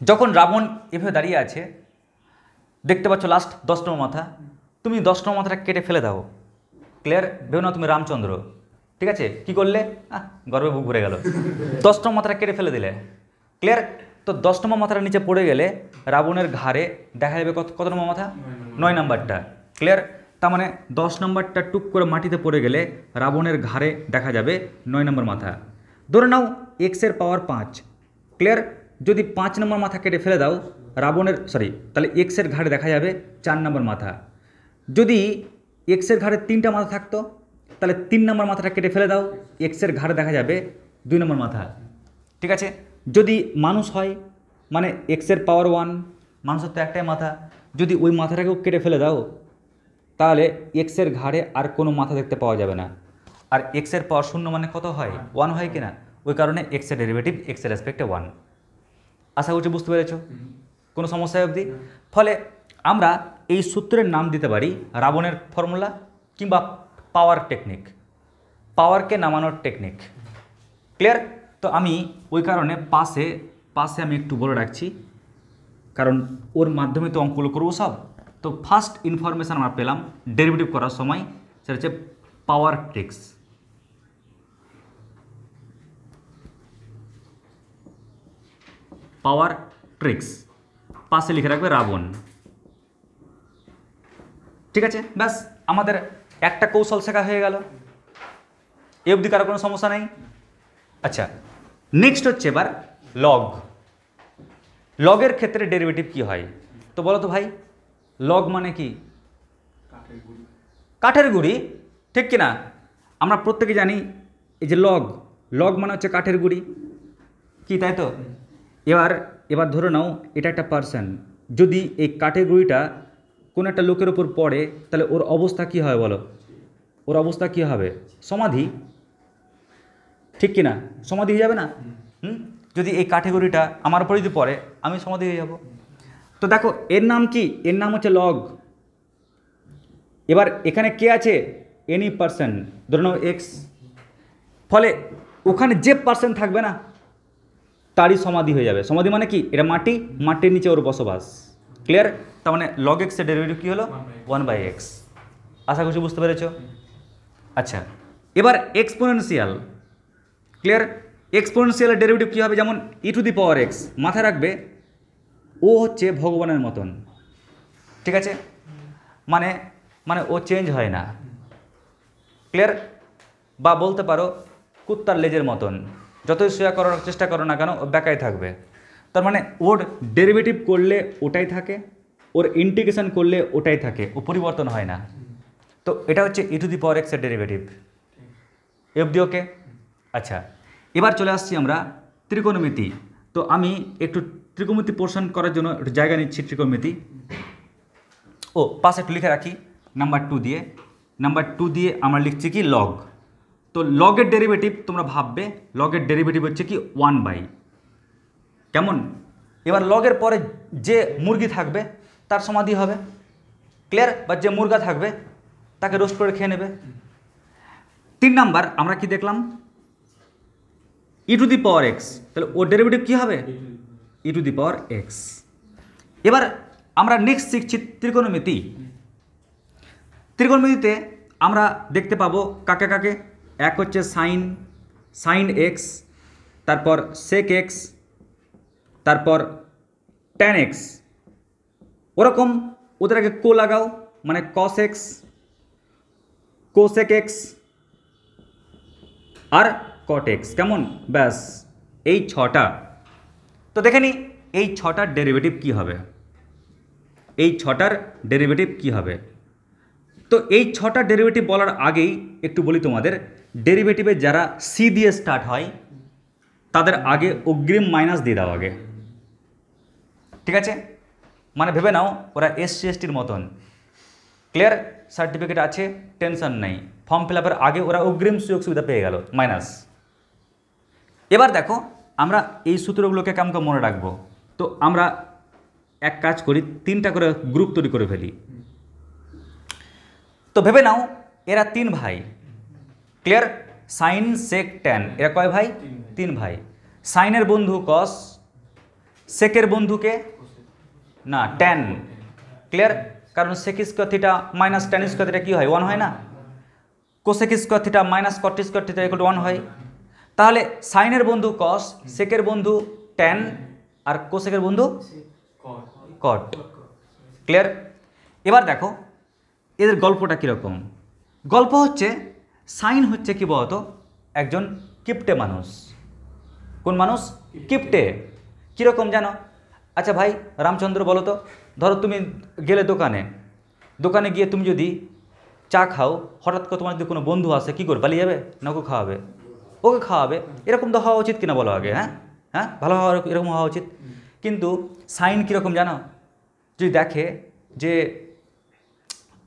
S1: যখন রাবণ এভাবে দাঁড়িয়ে আছে দেখতে পাচ্ছ লাস্ট 10 নম্বর মাথা, তুমি 10 নম্বর মাথাটা কেটে ফেলে দাও। ক্লিয়ার? ভেবে নাও তুমি রামচন্দ্র, ঠিক আছে, কি করলে? গর্বে বুক ভরে গেল, 10 নম্বর মাথাটা কেটে ফেলে দিলে। ক্লিয়ার? তো 10 নম্বর মাথাটা নিচে পড়ে গেলে রাবণের ঘাড়ে দেখা যাবে কত নম্বর মাথা? 9 নম্বরটা। ক্লিয়ার? তার মানে 10 নম্বরটা টুক করে মাটিতে পড়ে গেলে রাবণের ঘাড়ে দেখা যাবে 9 নম্বর মাথা। ধরে নাও এক্সের পাওয়ার 5। ক্লিয়ার? যদি 5 নম্বর মাথা কেটে ফেলে দাও তাহলে এক্সের ঘাড়ে দেখা যাবে 4 নম্বর মাথা। যদি এক্সের ঘাড়ে 3টা মাথা থাকতো তাহলে 3 নম্বর মাথাটা কেটে ফেলে দাও, এক্সের ঘাড়ে দেখা যাবে 2 নম্বর মাথা। ঠিক আছে? যদি মানুষ হয় মানে এক্সের পাওয়ার 1, মানুষের তো একটাই মাথা, যদি ওই মাথাটাকেও কেটে ফেলে দাও তাহলে এক্সের ঘাড়ে আর কোনো মাথা দেখতে পাওয়া যাবে না। আর এক্সের পাওয়ার 0 মানে কত হয়? 1 হয় কিনা? ওই কারণে এক্সের ডেরিভেটিভ এক্সের রেসপেক্টে 1। আশা করছি বুঝতে পেরেছ, কোনো সমস্যা অবধি? ফলে আমরা এই সূত্রের নাম দিতে পারি রাবণের ফর্মুলা কিংবা পাওয়ার টেকনিক, পাওয়ারকে নামানোর টেকনিক। ক্লিয়ার? তো আমি ওই কারণে পাশে আমি একটু বলে রাখছি, কারণ ওর মাধ্যমে তো অঙ্কগুলো করবো সব। তো ফার্স্ট ইনফরমেশান আমরা পেলাম ডেরিভেটিভ করার সময়, সেটা হচ্ছে পাওয়ার ট্রিক্স। পাওয়ার ট্রিক্স পাশে লিখে রাখবে রাবণ। ঠিক আছে, ব্যাস আমাদের একটা কৌশল শেখা হয়ে গেল। এ অবধি কারো কোনো সমস্যা নেই? আচ্ছা, নেক্সট হচ্ছে এবার লগ। লগের ক্ষেত্রে ডেরিভেটিভ কি হয় তো বলো তো ভাই? লগ মানে কি? কাঠের গুঁড়ি, ঠিক কিনা? আমরা প্রত্যেকে জানি এই যে লগ মানে হচ্ছে কাঠের গুঁড়ি, কি তাই তো? এবার ধরে নাও এটা একটা পার্সন, যদি এই কাঠের গুঁড়িটা কোনো একটা লোকের ওপর পড়ে তাহলে ওর অবস্থা কি হয় বলো? ওর অবস্থা কি হবে? সমাধি, ঠিক কিনা? সমাধি হয়ে যাবে না? যদি এই কাঠের গুঁড়িটা আমার উপরে যদি পড়ে আমি সমাধি হয়ে যাব। তো দেখো এর নাম কি? এর নাম হচ্ছে লগ। এবার এখানে কে আছে? এনি পার্সন, ধরে নাও এক্স। ফলে ওখানে যে পার্সন থাকবে না তারই সমাধি হয়ে যাবে। সমাধি মানে কি? এটা মাটির নিচে ওর বসবাস। ক্লিয়ার? তার মানে লগ এক্সের ডেরিভেটিভ কী হলো? 1/x। আশা করছি বুঝতে পেরেছ। আচ্ছা, এবার এক্সপোনেনশিয়াল। ক্লিয়ার? এক্সপোনেনশিয়ালের ডেরিভেটিভ কী হবে? যেমন e⁻x, মাথায় রাখবে ও হচ্ছে ভগবানের মতন। ঠিক আছে? মানে ও চেঞ্জ হয় না। ক্লিয়ার? বা বলতে পারো কুত্তার লেজের মতন, যতই সোজা করার চেষ্টা করো না কেন ও বেঁকাই থাকবে। তার মানে ওর ডেরিভেটিভ করলে ওটাই থাকে, ওর ইন্টিগ্রেশন করলে ওটাই থাকে, ও পরিবর্তন হয় না। তো এটা হচ্ছে e⁻x এর ডেরিভেটিভ। এফডি ওকে? আচ্ছা, এবার চলে আসছি আমরা ত্রিকোণমিতি। তো আমি একটু ত্রিকোণমিতি পোর্শন করার জন্য একটু জায়গা নিচ্ছি। ত্রিকোণমিতি পাশে একটু লিখে রাখি নাম্বার 2 দিয়ে আমরা লিখছি কি? লগ। তো লগের ডেরিভেটিভ তোমরা ভাববে, লগের ডেরিভেটিভ হচ্ছে কি? 1/। কেমন? এবার লগের পরে যে মুরগি থাকবে তার সমাধি হবে। ক্লিয়ার? বা যে মুরগা থাকবে তাকে রোস্ট করে খেয়ে নেবে। 3 নাম্বার আমরা কি দেখলাম? e⁻x। তাহলে ওর ডেরিভেটিভ কী হবে? e⁻x। এবার আমরা নেক্সট শিখছি ত্রিকোণমিতি। ত্রিকোণমিতিতে আমরা দেখতে পাবো কাকে কাকে, এক হচ্ছে সাইন এক্স, তারপর সেক এক্স, তারপর ট্যান এক্স। ওরকম ওদের আগে কো লাগাও, মানে কস এক্স, কোসেক এক্স আর কট এক্স। কেমন? ব্যাস এই ছটা। তো দেখে নি এই ছটার ডেরিভেটিভ কী হবে, এই ছটার ডেরিভেটিভ কী হবে। তো এই ছটা ডেরিভেটিভ বলার আগেই একটু বলি তোমাদের, ডেরিভেটিভে যারা সি দিয়ে স্টার্ট হয় তাদের আগে অগ্রিম মাইনাস দিয়ে দাও আগে, ঠিক আছে? মানে ভেবে নাও ওরা এসসি এসটির মতন, ক্লিয়ার, সার্টিফিকেট আছে, টেনশন নেই, ফর্ম ফিল আপের আগে ওরা অগ্রিম সুযোগ সুবিধা পেয়ে গেল, মাইনাস। এবার দেখো আমরা এই সূত্রগুলোকে কেমন করে মনে রাখবো। তো আমরা এক কাজ করি, 3টা করে গ্রুপ তৈরি করে ফেলি। তো ভেবে নাও এরা 3 ভাই, ক্লিয়ার, সাইন সেক ট্যান, এরা কয় ভাই? 3 ভাই। সাইনের বন্ধু কস, সেকের বন্ধুকে না ট্যান, ক্লিয়ার, কারণ sec square theta minus tan square theta কী হয়? 1 হয় না? Cosec square theta minus cot square theta equal to 1 হয়। তাহলে সাইনের বন্ধু কস, সেকের বন্ধু ট্যান আর কোসেকের বন্ধু কট, ক্লিয়ার। এবার দেখো এদের গল্পটা কীরকম। গল্প হচ্ছে সাইন হচ্ছে কি বলতো একজন কিপ্টে মানুষ। কোন মানুষ? কিপ্টে। কীরকম জানো? আচ্ছা ভাই রামচন্দ্র বলো তো, ধরো তুমি গেলে দোকানে গিয়ে তুমি যদি চা খাও, হঠাৎ করে তোমার যদি কোনো বন্ধু আসে, কী করে পালিয়ে যাবে না ওকে খাওয়াবে? ওকে খাওয়াবে। এরকম তো হওয়া উচিত কিনা বলো আগে? হ্যাঁ হ্যাঁ, ভালো হওয়া এরকম হওয়া উচিত। কিন্তু সাইন কীরকম জানো? যদি দেখে যে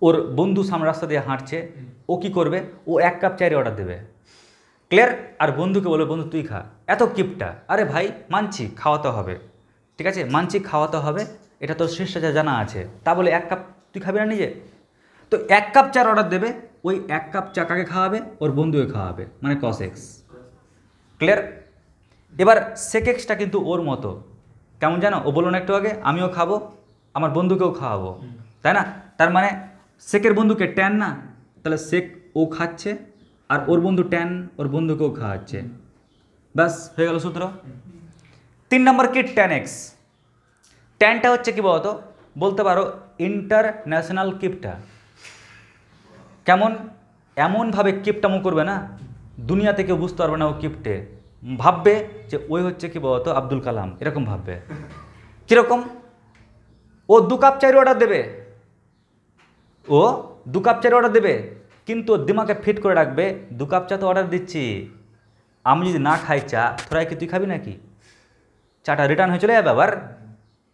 S1: ওর বন্ধু সামনে রাস্তা দিয়ে হাঁটছে, ও কি করবে? ও 1 কাপ চায়ের অর্ডার দেবে, ক্লিয়ার, আর বন্ধুকে বলবে বন্ধু তুই খা। এত কিপটা। আরে ভাই মানছি খাওয়াতে হবে, ঠিক আছে, মানছি খাওয়াতে হবে, এটা তো শিষ্টাচার জানা আছে, তা বলে 1 কাপ তুই খাবি না নিজে? তো 1 কাপ চার অর্ডার দেবে, ওই 1 কাপ চা কাকে খাওয়াবে? ওর বন্ধুকে খাওয়াবে, মানে কস এক্স, ক্লিয়ার। এবার সেক এক্সটা কিন্তু ওর মতো, কেমন জানো? ও বললো না একটু আগে আমিও খাবো আমার বন্ধুকেও খাওয়াবো, তাই না? তার মানে সেকের বন্ধুকে ট্যান না, তাহলে সেক ও খাচ্ছে আর ওর বন্ধু ট্যান ওর বন্ধুকেও খাওয়াচ্ছে, ব্যাস হয়ে গেল সূত্র। 3 নম্বর কি? Tan x. ট্যানটা হচ্ছে কি বলতো? বলতে পারো ইন্টারন্যাশনাল কিপটা। কেমন? এমনভাবে কিপটামো করবে না দুনিয়া থেকে বুঝতে পারবে না ও কিপটে, ভাববে যে ওই হচ্ছে কি বলতো আব্দুল কালাম, এরকম ভাববে। কীরকম? ও 2 কাপ চায়ের অর্ডার দেবে, ও 2 কাপ চায়ের অর্ডার দেবে, কিন্তু দিমাগে ফিট করে রাখবে 2 কাপ চা তো অর্ডার দিচ্ছি, আমি যদি না খাই চা তোরা কি তুই খাবি নাকি? চাটা রিটার্ন হয়ে চলে যাবে আবার,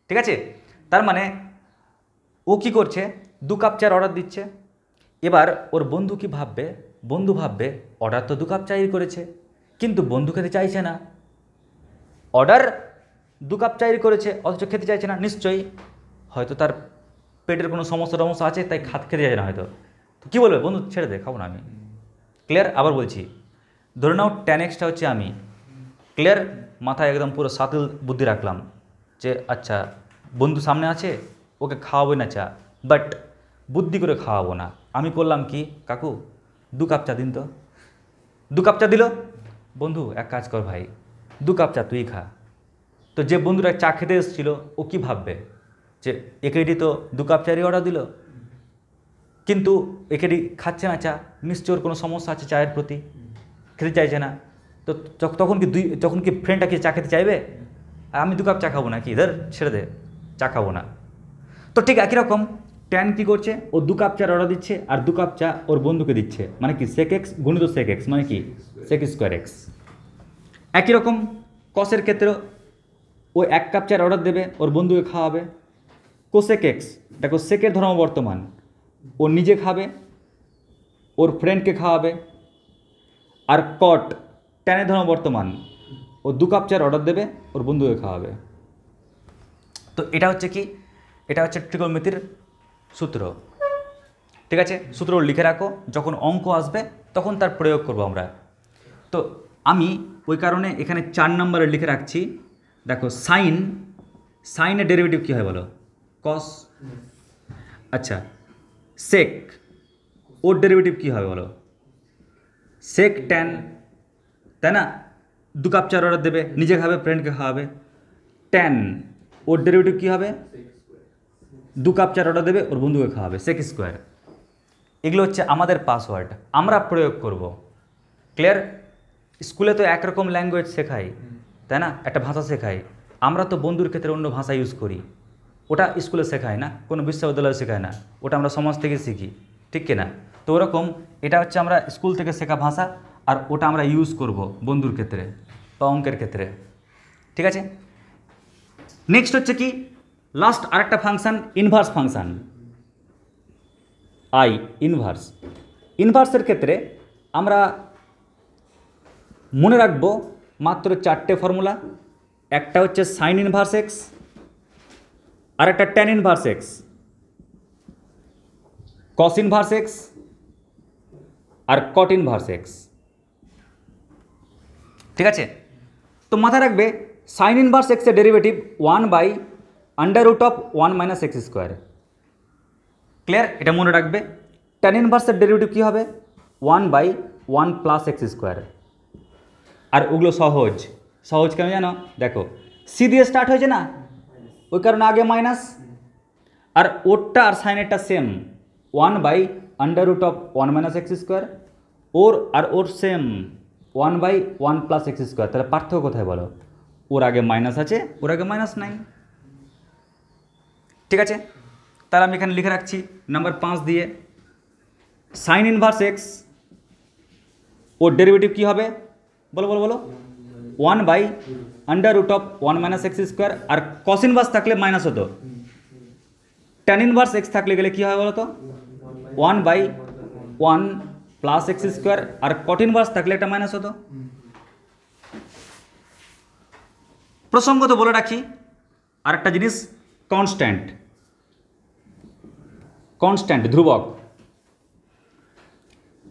S1: ঠিক আছে? তার মানে ও কি করছে? 2 কাপ চার অর্ডার দিচ্ছে। এবার ওর বন্ধু কি ভাববে? বন্ধু ভাববে অর্ডার তো 2 কাপ চাই করেছে, কিন্তু বন্ধু খেতে চাইছে না। অর্ডার 2 কাপ চাই করেছে অথচ খেতে চাইছে না, নিশ্চয়ই হয়তো তার পেটের কোনো সমস্যা আছে, তাই খেতে চাইছে না হয়তো। তো কী বলবে? বন্ধু ছেড়ে দে, খাবো না আমি, ক্লিয়ার। আবার বলছি, ধরে নাও ট্যান এক্সটা হচ্ছে আমি, ক্লিয়ার, মাথায় একদম পুরো সাতিল বুদ্ধি রাখলাম যে আচ্ছা বন্ধু সামনে আছে, ওকে খাওয়াবো না চা, বাট বুদ্ধি করে খাওয়াবো না। আমি করলাম কি, কাকু 2 কাপ চা দিন তো। 2 কাপ চা দিল, বন্ধু এক কাজ কর ভাই 2 কাপ চা তুই খা। তো যে বন্ধুরা চা খেতে এসেছিলো ও কি ভাববে? যে একেডি তো 2 কাপ চারই অর্ডার দিল, কিন্তু একেডি খাচ্ছে না চা, নিশ্চয় ওর কোনো সমস্যা আছে চায়ের প্রতি, খেতে চাইছে না। তো তখন কি ফ্রেন্ডটা কি চা খেতে চাইবে? আমি 2 কাপ চা খাবো না, কি ধর ছেড়ে দে, চা খাবো না। তো ঠিক একই রকম ট্যান কী করছে? ও 2 কাপ চার অর্ডার দিচ্ছে আর 2 কাপ চা ওর বন্ধুকে দিচ্ছে, মানে কি সেক এক্স গুণিত সেক এক্স, মানে কি সেক স্কোয়ার এক্স। একই রকম কসের ক্ষেত্রেও ও 1 কাপ চার অর্ডার দেবে, ওর বন্ধুকে খাওয়াবে। কোসেক এক্স, দেখো সেকের ধর্ম বর্তমান, ও নিজে খাবে, ওর ফ্রেন্ডকে খাওয়াবে। আর কট ট্যানের ধর্ম বর্তমান, ও 2 কাপ চার অর্ডার দেবে, ওর বন্ধুকে খাওয়াবে। তো এটা হচ্ছে কি? এটা হচ্ছে ত্রিকোণমিতির সূত্র, ঠিক আছে? সূত্র লিখে রাখো, যখন অঙ্ক আসবে তখন তার প্রয়োগ করব আমরা। তো আমি ওই কারণে এখানে 4 নম্বরে লিখে রাখছি। দেখো সাইনের ডেরিভেটিভ কী হয় বলো? কস। আচ্ছা সেক, ওর ডেরিভেটিভ কী হবে বলো, সেক ট্যান, তাই না? 2 কাপ চার অর্ডার দেবে, নিজে খাবে, ফ্রেন্ডকে খাওয়াবে। ট্যান ওর ডেরিভেটিভ কী হবে, 2 কাপ চার অর্ডার দেবে, ওর বন্ধুকে খাওয়াবে, সেক স্কোয়ার। এগুলো হচ্ছে আমাদের পাসওয়ার্ড, আমরা প্রয়োগ করব। ক্লিয়ার? স্কুলে তো একরকম ল্যাঙ্গুয়েজ শেখাই, তাই না? একটা ভাষা শেখাই, আমরা তো বন্ধুর ক্ষেত্রে অন্য ভাষা ইউজ করি। ওটা স্কুলে শেখায় না, কোনো বিশ্ববিদ্যালয়ে শেখায় না, ওটা আমরা সমাজ থেকে শিখি, ঠিক কিনা? তো ওরকম এটা হচ্ছে আমরা স্কুল থেকে শেখা ভাষা, আর ওটা আমরা ইউজ করব বন্ধুর ক্ষেত্রে বা অঙ্কের ক্ষেত্রে, ঠিক আছে? নেক্সট হচ্ছে কি, লাস্ট আরেকটা function, inverse function. I inverse, ইনভার্সের ক্ষেত্রে আমরা মনে রাখবো মাত্র 4টে ফর্মুলা। একটা হচ্ছে সাইন ইনভার্স এক্স, আর একটা tan inverse x, cos inverse x, আর কট ইনভার্স এক্স, ঠিক আছে? তো মাথায় রাখবে সাইন ইনভার্স এক্সের ডেরিভেটিভ 1/√1 - x²। ক্লিয়ার? এটা মনে রাখবে। ট্যান ইনভার্সের ডেরিভেটিভ কী হবে, 1/1 + x²। আর ওগুলো সহজ, সহজ কেন জানো? দেখো সি দিয়ে স্টার্ট হয়েছে না, ওই কারণে আগে মাইনাস। আর ওরটা আর সাইনেরটা সেম, 1/√1 - x²। ওর আর ওর সেম 1/1 + x²। তাহলে পার্থক্য কোথায় বলো? ওর আগে মাইনাস আছে, ওর আগে মাইনাস নাই, ঠিক আছে? তাহলে আমি এখানে লিখে রাখছি নাম্বার 5 দিয়ে, সাইন ইনভার্স এক্স ওর ডেরিভেটিভ কী হবে বলো বলো বলো, 1/√1 - x²। আর কস ইনভার্স থাকলে মাইনাস হতো, ট্যান ইনভার্স এক্স থাকলে গেলে কী হয় বলো তো, 1/1 + x²। আর কট ইনভার্স থাকলে এটা মাইনাস হতো। প্রসঙ্গত বলে রাখি আরেকটা জিনিস, কনস্ট্যান্ট, কনস্ট্যান্ট ধ্রুবক।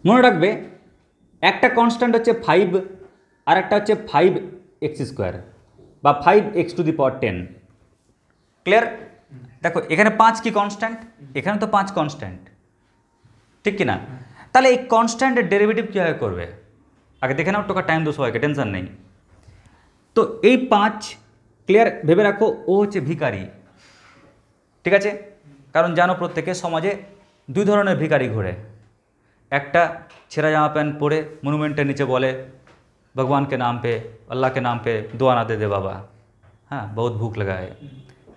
S1: মনে রাখবে একটা কনস্ট্যান্ট হচ্ছে 5, আর একটা হচ্ছে 5x² বা 5x⁻10। ক্লিয়ার? দেখো এখানে 5 কি কনস্ট্যান্ট, এখানে তো 5 কনস্ট্যান্ট, ঠিক কি না? তাহলে এই কনস্ট্যান্টের ডেরিভেটিভ কীভাবে করবে আগে দেখে নাও, টোকা টাইম দো সবাইকে, টেনশন নেই। তো এই 5, ক্লিয়ার ভেবে রাখো, ও হচ্ছে ভিখারি, ঠিক আছে? কারণ জানো প্রত্যেকে সমাজে 2 ধরনের ভিখারি ঘোরে। একটা ছেঁড়া জামা প্যান্ট পরে মনুমেন্টের নিচে বলে ভগবান के नाम पे, अल्लाह के नाम पे दुआ ना दे दे बाबा, হ্যাঁ বহুত ভুক লাগা है।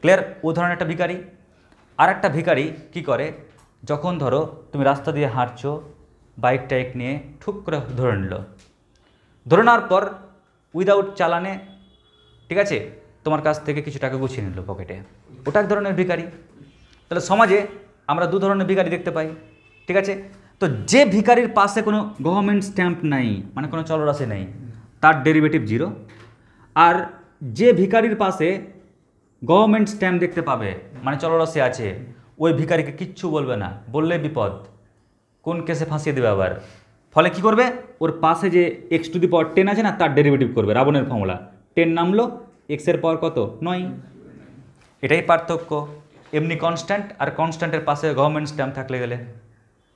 S1: ক্লিয়ার? ও ধরনের একটা ভিখারি। আর একটা ভিখারি কী করে, যখন ধরো তুমি রাস্তা দিয়ে হাঁটছো, বাইক টাইক নিয়ে ঠুক করে ধরে নিল, ধরে নেওয়ার পর উইদাউট চালানে, ঠিক আছে, তোমার কাছ থেকে কিছু টাকা গুছিয়ে নিল পকেটে, ওটা এক ধরনের ভিখারি। তাহলে সমাজে আমরা 2 ধরনের ভিখারি দেখতে পাই, ঠিক আছে? তো যে ভিখারির পাশে কোনো গভর্নমেন্ট স্ট্যাম্প নাই, মানে কোনো চলরাশি নেই, তার ডেরিভেটিভ 0। আর যে ভিখারির পাশে গভর্নমেন্ট স্ট্যাম্প দেখতে পাবে, মানে চলরাশি আছে, ওই ভিখারিকে কিচ্ছু বলবে না, বললে বিপদ, কোন কেসে ফাঁসিয়ে দেবে আবার। ফলে কি করবে, ওর পাশে যে x⁻10 আছে না, তার ডেরিভেটিভ করবে, রাবণের ফর্মুলা, 10 নামলো, এক্সের পাওয়ার কত, 9। এটাই পার্থক্য। এমনি কনস্ট্যান্ট আর কনস্ট্যান্টের পাশে গভর্নমেন্ট স্ট্যাম্প থাকলে গেলে,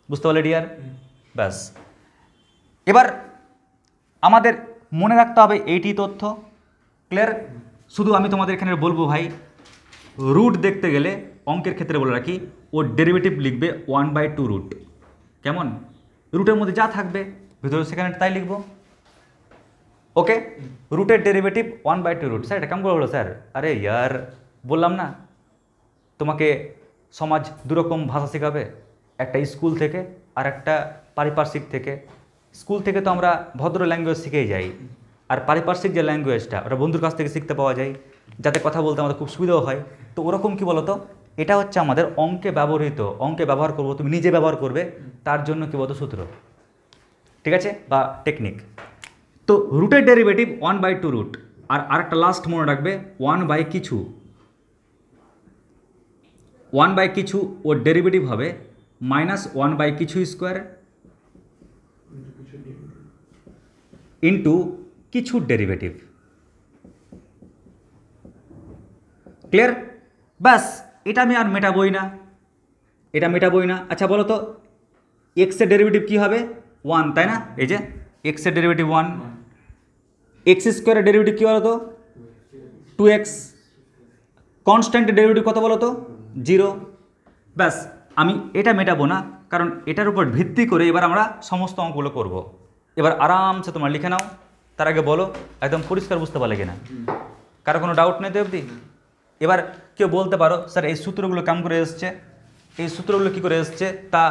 S1: বুঝতে পারলে ডিয়ার? ব্যাস, এবার আমাদের মনে রাখতে হবে এইটি তথ্য। ক্লিয়ার? শুধু আমি তোমাদের এখানে বলবো ভাই, রুট দেখতে গেলে অঙ্কের ক্ষেত্রে বলে রাখি, ওর ডেরিভেটিভ লিখবে 1/2 রুট। কেমন? রুটের মধ্যে যা থাকবে ভিতরে সেখানে তাই লিখবো। ওকে, রুটের ডেরিভেটিভ 1/2 রুট। স্যার এটা কেমন করে হলো স্যার? আরে ইয়ার, বললাম না তোমাকে সমাজ 2 রকম ভাষা শেখাবে, একটা স্কুল থেকে আর একটা পারিপার্শ্বিক থেকে। স্কুল থেকে তো আমরা ভদ্র ল্যাঙ্গুয়েজ শিখেই যাই, আর পারিপার্শ্বিক যে ল্যাঙ্গুয়েজটা ওটা বন্ধুর কাছ থেকে শিখতে পাওয়া যায়, যাতে কথা বলতে আমাদের খুব সুবিধাও হয়। তো ওরকম কি বলতো, এটা হচ্ছে আমাদের অঙ্কে ব্যবহৃত, অঙ্কে ব্যবহার করবো, তুমি নিজে ব্যবহার করবে, তার জন্য কি বলতো সূত্র, ঠিক আছে, বা টেকনিক। তো রুটের ডেরিভেটিভ 1/2 রুট। আর আরেকটা লাস্ট মনে রাখবে, 1/কিছু, 1/কিছু ওর ডেরিভেটিভ হবে -1/কিছু² ইন্টু কিছুর ডেরিভেটিভ। ক্লিয়ার? ব্যাস, এটা আমি আর মেটাবই না, এটা মেটাবই না। আচ্ছা বলো তো, এক্সের ডেরিভেটিভ কী হবে 1, তাই না? এই যে এক্সের ডেরিভেটিভ 1, এক্স স্কোয়ারের ডেরিভেটিভ কী বলো তো 2x, কনস্ট্যান্টের ডেরিভেটিভ কত বলো তো 0। ব্যাস, আমি এটা মেটাবো না, কারণ এটার উপর ভিত্তি করে এবার আমরা সমস্ত অঙ্কগুলো করব। এবার আরামসে তোমরা লিখে নাও। তার আগে বলো একদম পরিষ্কার বুঝতে পারলে কিনা, কারো কোনো ডাউট নেই তো অবধি? এবার কেউ বলতে পারো স্যার এই সূত্রগুলো কেমন করে এসছে, এই সূত্রগুলো কী করে এসছে তা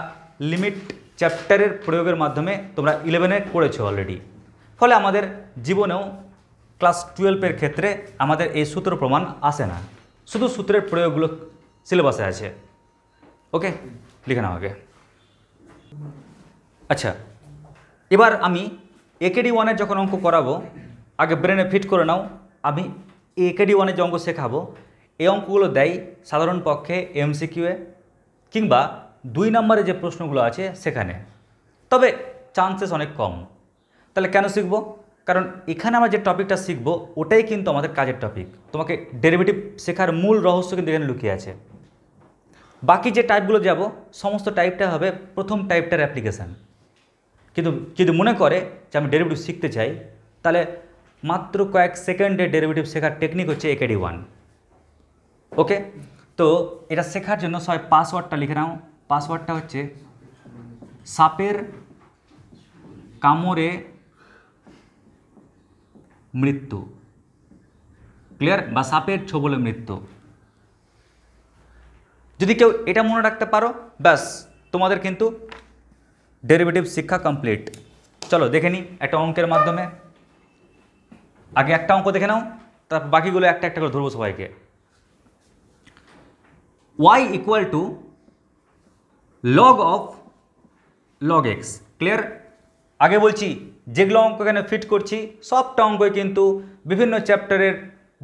S1: লিমিট চ্যাপ্টারের প্রয়োগের মাধ্যমে তোমরা 11-এ করেছো অলরেডি। ফলে আমাদের জীবনেও ক্লাস 12-এর ক্ষেত্রে আমাদের এই সূত্র প্রমাণ আসে না, শুধু সূত্রের প্রয়োগগুলো সিলেবাসে আছে। ওকে, লিখে নাও আগে। আচ্ছা, এবার আমি একেডি 1-এর যখন অঙ্ক করাবো আগে ব্রেনে ফিট করে নাও। আমি একেডি 1-এর যে অঙ্ক শেখাবো এই অঙ্কগুলো দেয় সাধারণ পক্ষে এমসিকিউয়ে কিংবা 2 নম্বরে যে প্রশ্নগুলো আছে সেখানে, তবে চান্সেস অনেক কম। তাহলে কেন শিখবো? কারণ এখানে আমরা যে টপিকটা শিখবো ওটাই কিন্তু আমাদের কাজের টপিক। তোমাকে ডেরিভেটিভ শেখার মূল রহস্য কিন্তু এখানে লুকিয়ে আছে। বাকি যে টাইপগুলো যাব সমস্ত টাইপটা হবে প্রথম টাইপটার অ্যাপ্লিকেশান। কিন্তু যদি মনে করে যে আমি ডেরিভেটিভ শিখতে চাই, তাহলে মাত্র কয়েক সেকেন্ডে ডেরিভেটিভ শেখার টেকনিক হচ্ছে একেডি 1। ওকে, তো এটা শেখার জন্য সবাই পাসওয়ার্ডটা লিখে নাও। পাসওয়ার্ডটা হচ্ছে সাপের কামড়ে মৃত্যু, ক্লিয়ার? বা সাপের ছোবলে মৃত্যু। যদি কেউ এটা মনে রাখতে পারো ব্যাস তোমাদের কিন্তু ডেরিভেটিভ শিক্ষা কমপ্লিট। চলো দেখে নিই একটা অঙ্কের মাধ্যমে। আগে একটা অঙ্ক দেখে নাও, তারপর বাকিগুলো একটা একটা করে ধরবো সবাইকে। y equal two log of log x, clear? আগে বলছি যেগুলো অঙ্ক এখানে ফিট করছি সবটা অঙ্কই কিন্তু বিভিন্ন চ্যাপ্টারের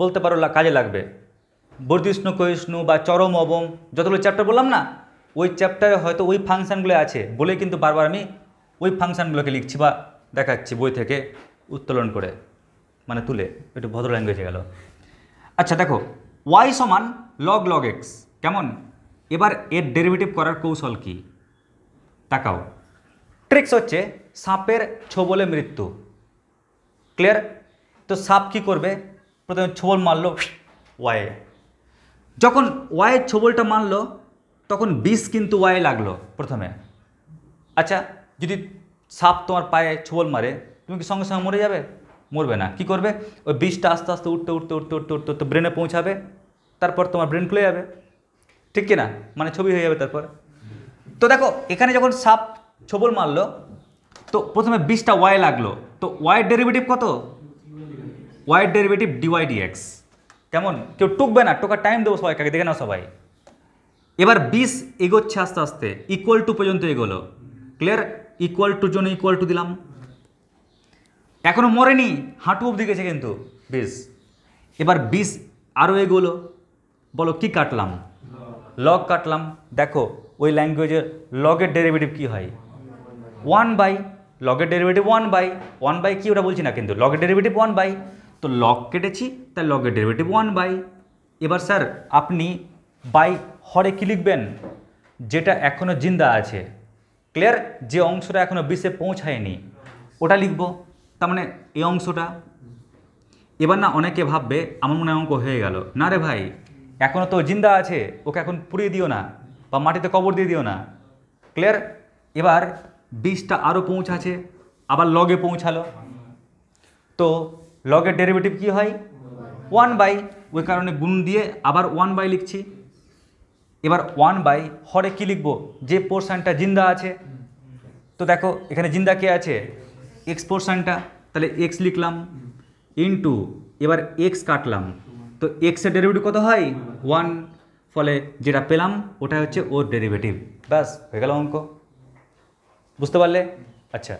S1: বলতে পারো কাজে লাগবে। বর্ধিষ্ণু ক্ষয়িষ্ণু বা চরম অবম যতগুলো চ্যাপ্টার বললাম না, ওই চ্যাপ্টারে হয়তো ওই ফাংশানগুলো আছে বলে কিন্তু বারবার আমি ওই ফাংশানগুলোকে লিখছি বা দেখাচ্ছি বই থেকে উত্তোলন করে, মানে তুলে, একটু ভদ্র ল্যাঙ্গুয়েজে গেল। আচ্ছা দেখো, y সমান লগ লগ এক্স, কেমন? এবার এর ডেরিভেটিভ করার কৌশল কি তাকাও। ট্রিক্স হচ্ছে সাপের ছোবলে মৃত্যু, ক্লিয়ার? তো সাপ কি করবে? প্রথমে ছোবল মারলো ওয়াইয়ে, যখন ওয়াইয়ের ছোবলটা মারলো তখন বিষ কিন্তু ওয়াইয়ে লাগলো প্রথমে। আচ্ছা, যদি সাপ তোমার পায়ে ছোবল মারে তুমি কি সঙ্গে সঙ্গে মরে যাবে? মরবে না। কি করবে? ওই বিষটা আস্তে আস্তে উঠতে উঠতে উঠতে উঠতে উঠতে উঠতে ব্রেনে পৌঁছাবে, তারপর তোমার ব্রেন খুলে যাবে, ঠিক কি না? মানে ছবি হয়ে যাবে তারপর। তো দেখো এখানে যখন সাপ ছোবল মারলো তো প্রথমে বিষটা ওয়াই লাগলো, তো ওয়াইয়ের ডেরিভেটিভ কত? ওয়াইয়ের ডেরিভেটিভ ডিওয়াই ডিএক্স, কেমন? কেউ টুকবে না, টোকার টাইম দেবো সবাইকে, আগে দেখে নাও সবাই। এবার বিষ এগোচ্ছে আস্তে আস্তে, ইকুয়াল টু পর্যন্ত এগোলো, ক্লিয়ার? ইকুয়াল টুর জন্য ইকুয়াল টু দিলাম, এখনো মরেনি, হাঁটু অবধি গেছে কিন্তু বিষ। এবার বিষ আরও এগোলো, বলো কি কাটলাম? লগ কাটলাম। দেখো ওই ল্যাঙ্গুয়েজের লগের ডেরিভেটিভ কী হয়? 1/, লগের ডেরিভেটিভ 1/, কি ওটা বলছি না কিন্তু, লগের ডেরিভেটিভ 1/, তো লগ কেটেছি তাই লগের ডেরিভেটিভ 1/। এবার স্যার আপনি বাই হরে কী লিখবেন? যেটা এখনও জিন্দা আছে, ক্লিয়ার? যে অংশটা এখনও বিষে পৌঁছায়নি ওটা লিখব, তার মানে এই অংশটা। এবার না অনেকে ভাববে আমার মনে হয় অঙ্ক হয়ে গেল, না রে ভাই, এখনও তো জিন্দা আছে, ওকে এখন পুড়িয়ে দিও না বা মাটিতে কবর দিয়ে দিও না, ক্লিয়ার? এবার বিষটা আরও পৌঁছাছে, আবার লগে পৌঁছালো, তো লগের ডেরিভেটিভ কী হয়? 1/, ওই কারণে গুণ দিয়ে আবার 1/, লিখছি। এবার 1/, হরে কী লিখব? যে পোর্শনটা জিন্দা আছে, তো দেখো এখানে জিন্দা কে আছে? এক্স পোর্শনটা, তাহলে এক্স লিখলাম ইনটু, এবার এক্স কাটলাম, তো এক্সের ডেরিভেটিভ কত হয়? 1, ফলে যেটা পেলাম ওটা হচ্ছে ওর ডেরিভেটিভ। ব্যাস হয়ে গেল অঙ্ক, বুঝতে পারলে? আচ্ছা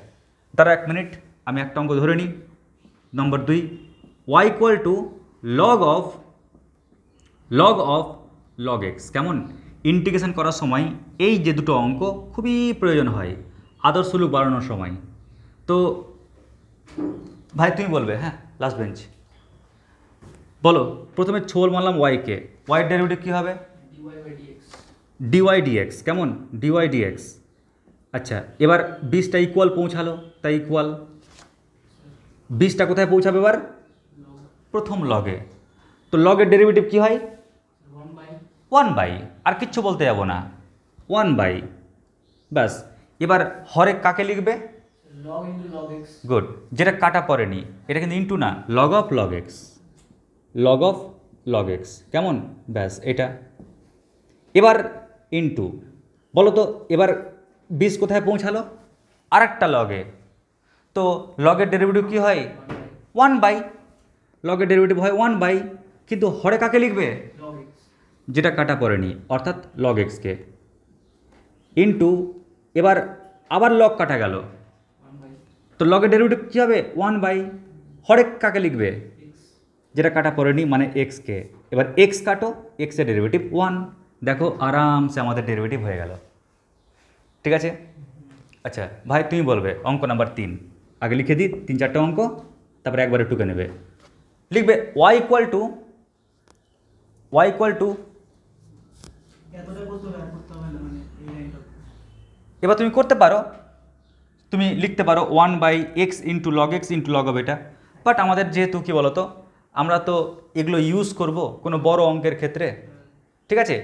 S1: তারা 1 মিনিট, আমি একটা অঙ্ক ধরে নিই। নম্বর 2, y equal two log of log x, কেমন? ইন্টিগ্রেশন করার সময় এই যে দুটো অঙ্ক খুবই প্রয়োজন হয় আদর্শ লুক বাড়ানোর সময়। তো ভাই তুমি বলবে, হ্যাঁ লাস্ট বেঞ্চ, বলো প্রথমে ছোবল মারলাম ওয়াইকে, ওয়াইয়ের ডেরিভেটিভ কী হবে? ডিওয়াই ডিএক্স, কেমন? D y d x. আচ্ছা, এবার 20টা ইকুয়াল পৌঁছালো, তাই ইকুয়াল 20টা কোথায় পৌঁছাবে এবার? প্রথম লগে। তো লগের ডেরিভেটিভ কি হয়? 1/, আর কিচ্ছু বলতে যাব না, 1/, ব্যাস। এবার হরে কাকে লিখবে? গুড, যেটা কাটা পড়েনি, এটা কিন্তু ইন্টু না, log of log x, log of log x, কেমন? ব্যাস এটা। এবার ইন্টু, বলো তো এবার 20 কোথায় পৌঁছালো? আরেকটা লগে। তো লগের ডেরিভেটিভ কি হয়? 1/, লগের ডেরিভেটিভ হয় 1/, কিন্তু হরে কাকে লিখবে? যেটা কাটা পড়েনি, অর্থাৎ লগ এক্সকে, ইন্টু, এবার আবার লগ কাটা গেল, তো লগের ডেরিভেটিভ কী হবে? 1/, হরে কাকে লিখবে? যেটা কাটা পড়েনি, মানে এক্সকে। এবার এক্স কাটো, এক্সের ডেরিভেটিভ 1, দেখো আরামসে আমাদের ডেরিভেটিভ হয়ে গেল। ঠিক আছে? আচ্ছা ভাই, তুমি বলবে অঙ্ক নাম্বার 3, আগে লিখে দিই 3-4টে অঙ্ক, তারপরে একবারে টুকে নেবে। লিখবে y ইকুয়াল টু এবার তুমি করতে পারো, তুমি লিখতে পারো 1/x into log x into log of এটা, বাট আমাদের যেহেতু কী বলো তো, আমরা তো এগুলো ইউজ করব কোনো বড় অঙ্কের ক্ষেত্রে, ঠিক আছে,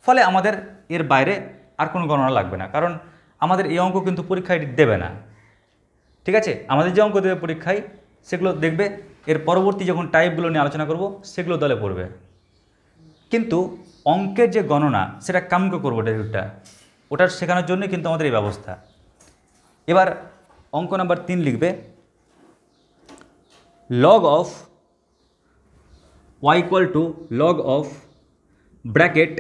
S1: ফলে আমাদের এর বাইরে আর কোনো গণনা লাগবে না, কারণ আমাদের এই অঙ্ক কিন্তু পরীক্ষায় দেবে না। ঠিক আছে, আমাদের যে অঙ্ক দেবে পরীক্ষায়, সেগুলো দেখবে এর পরবর্তী যখন টাইপগুলো নিয়ে আলোচনা করব, সেগুলো দলে পড়বে। কিন্তু অঙ্কের যে গণনা, সেটা কামকে করবো ডেরিভেটিভটা, ওটার শেখানোর জন্যই কিন্তু আমাদের এই ব্যবস্থা। এবার অঙ্ক নাম্বার 3 লিখবে log of y equal two log of bracket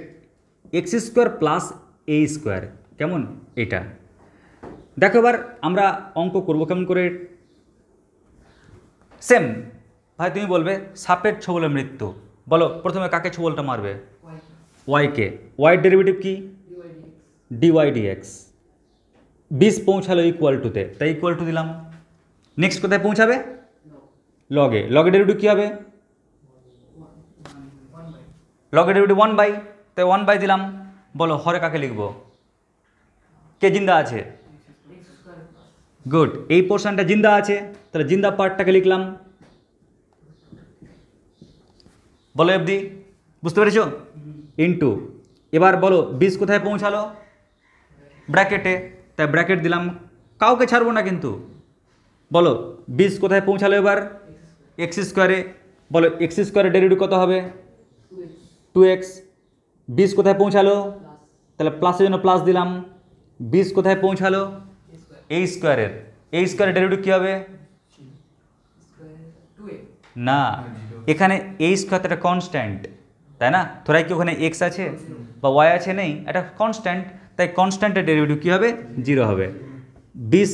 S1: x² plus a², কেমন? এটা দেখো, এবার আমরা অঙ্ক করব কেমন করে? সেম ভাই, তুমি বলবে সাপের ছোবলে মৃত্যু, বলো প্রথমে কাকে ছোবলটা মারবে? ওয়াইকে। ওয়াইয়ের ডেরিভেটিভ কি? Dy dx. 20 পৌঁছালো ইকুয়াল টুতে, তাই ইকুয়াল টু দিলাম। নেক্সট কোথায় পৌঁছাবে? লগে। লগের ডেরিভেটিভ কী হবে? লগের ডেরিভেটিভ 1/, তাই 1/, দিলাম। বলো হরে কাকে লিখব? কে জিন্দা আছে? গুড, এই পোর্শনটা জিন্দা আছে, তাহলে জিন্দা পার্টটাকে লিখলাম। বলো এফডি, বুঝতে পেরেছ? ইন্টু, এবার বলো 20 কোথায় পৌঁছালো? ব্র্যাকেটে, তাই ব্র্যাকেট দিলাম, কাউকে ছাড়বো না কিন্তু। বলো 20 কোথায় পৌঁছালো এবার? x², বলো x² ডেরিভেটিভ কত হবে? 2x। 20 কোথায় পৌঁছালো? তাহলে প্লাসের জন্য প্লাস দিলাম। 20 কোথায় পৌঁছালো? a², ডেরিভেটিভ কী হবে? না, এখানে a² একটা কনস্ট্যান্ট, তাই না? তোরাই কি ওখানে x আছে বা y আছে? নেই, এটা কনস্ট্যান্ট, তাই কনস্ট্যান্টের ডেরিভেটিভ কী হবে? 0 হবে। 20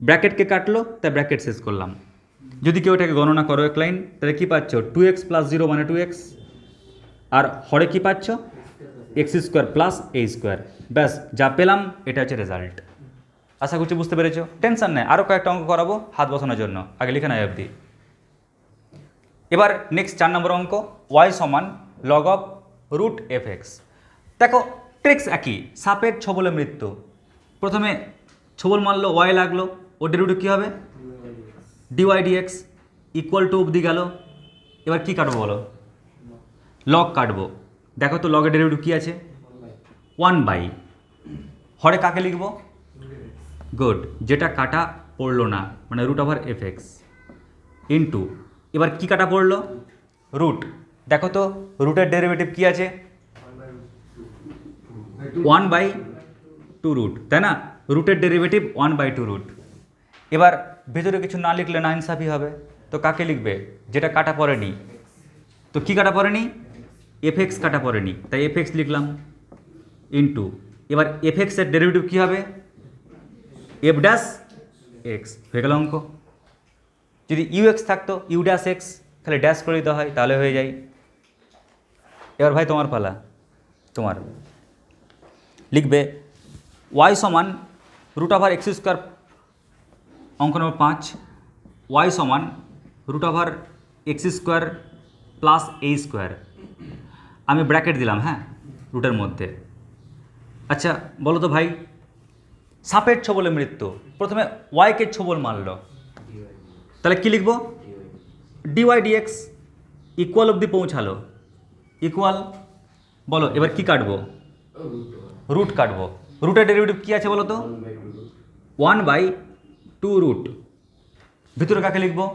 S1: ব্র্যাকেটকে কাটলো, তাই ব্র্যাকেট শেষ করলাম। যদি কেউ এটাকে গণনা করো এক লাইন, তাহলে কী পাচ্ছ? 2x + 0 মানে 2x, আর হরে কী পাচ্ছ? x² plus a²। ব্যাস, যা পেলাম এটা হচ্ছে রেজাল্ট। আশা করছি বুঝতে পেরেছ। টেনশন নেই, আরও কয়েকটা অঙ্ক করাবো হাত বসানোর জন্য, আগে লিখে নেয় অবধি। এবার নেক্সট 4 নম্বর অঙ্ক, y সমান লগ অফ রুট fx। দেখো ট্রিক্স একই, সাপের ছোবলে মৃত্যু। প্রথমে ছোবল মারলো, y লাগলো, ওর ডেরিভেটিভ কী হবে? ডিওয়াই ডিএক্স ইকুয়াল টু অবধি গেল। এবার কী কাটবো বলো? লগ কাটবো। দেখো তো লগের ডেরিভেটিভ কী আছে? 1/, হরে কাকে লিখবো? গুড, যেটা কাটা পড়লো না, মানে √f(x) ইন্টু, এবার কি কাটা পড়লো? রুট। দেখো তো রুটের ডেরিভেটিভ কি আছে? 1/2 রুট, তাই না? রুটের ডেরিভেটিভ 1/2 রুট। এবার ভেতরে কিছু না লিখলে না ইনসাফি হবে, তো কাকে লিখবে? যেটা কাটা পড়েনি। তো কি কাটা পড়েনি? fx কাটা পড়েনি, তাই fx লিখলাম ইন্টু, এবার fx এর ডেরিভেটিভ কী হবে? f'(x) হয়ে গেল অঙ্ক। যদি ux থাকতো u'(x), তাহলে ড্যাশ করে দিতে হয়, তাহলে হয়ে যায়। এবার ভাই তোমার পালা, তোমার লিখবে y সমান √x², অঙ্ক নম্বর 5, y সমান √x² প্লাস a²। আমি ব্র্যাকেট দিলাম, হ্যাঁ, রুটের মধ্যে। আচ্ছা বলো তো ভাই, সাপের ছোবলে মৃত্যু, প্রথমে ওয়াইকে ছোবল মারল, তাহলে কি লিখব? ডিওয়াই ডিএক্স ইকুয়াল অবধি পৌঁছালো, ইকুয়াল। বলো এবার কি কাটবো? রুট কাটবো। রুটের ডেরিভেটিভ কি আছে বলো তো? 1/2 রুট। ভিতরে কাকে লিখবো?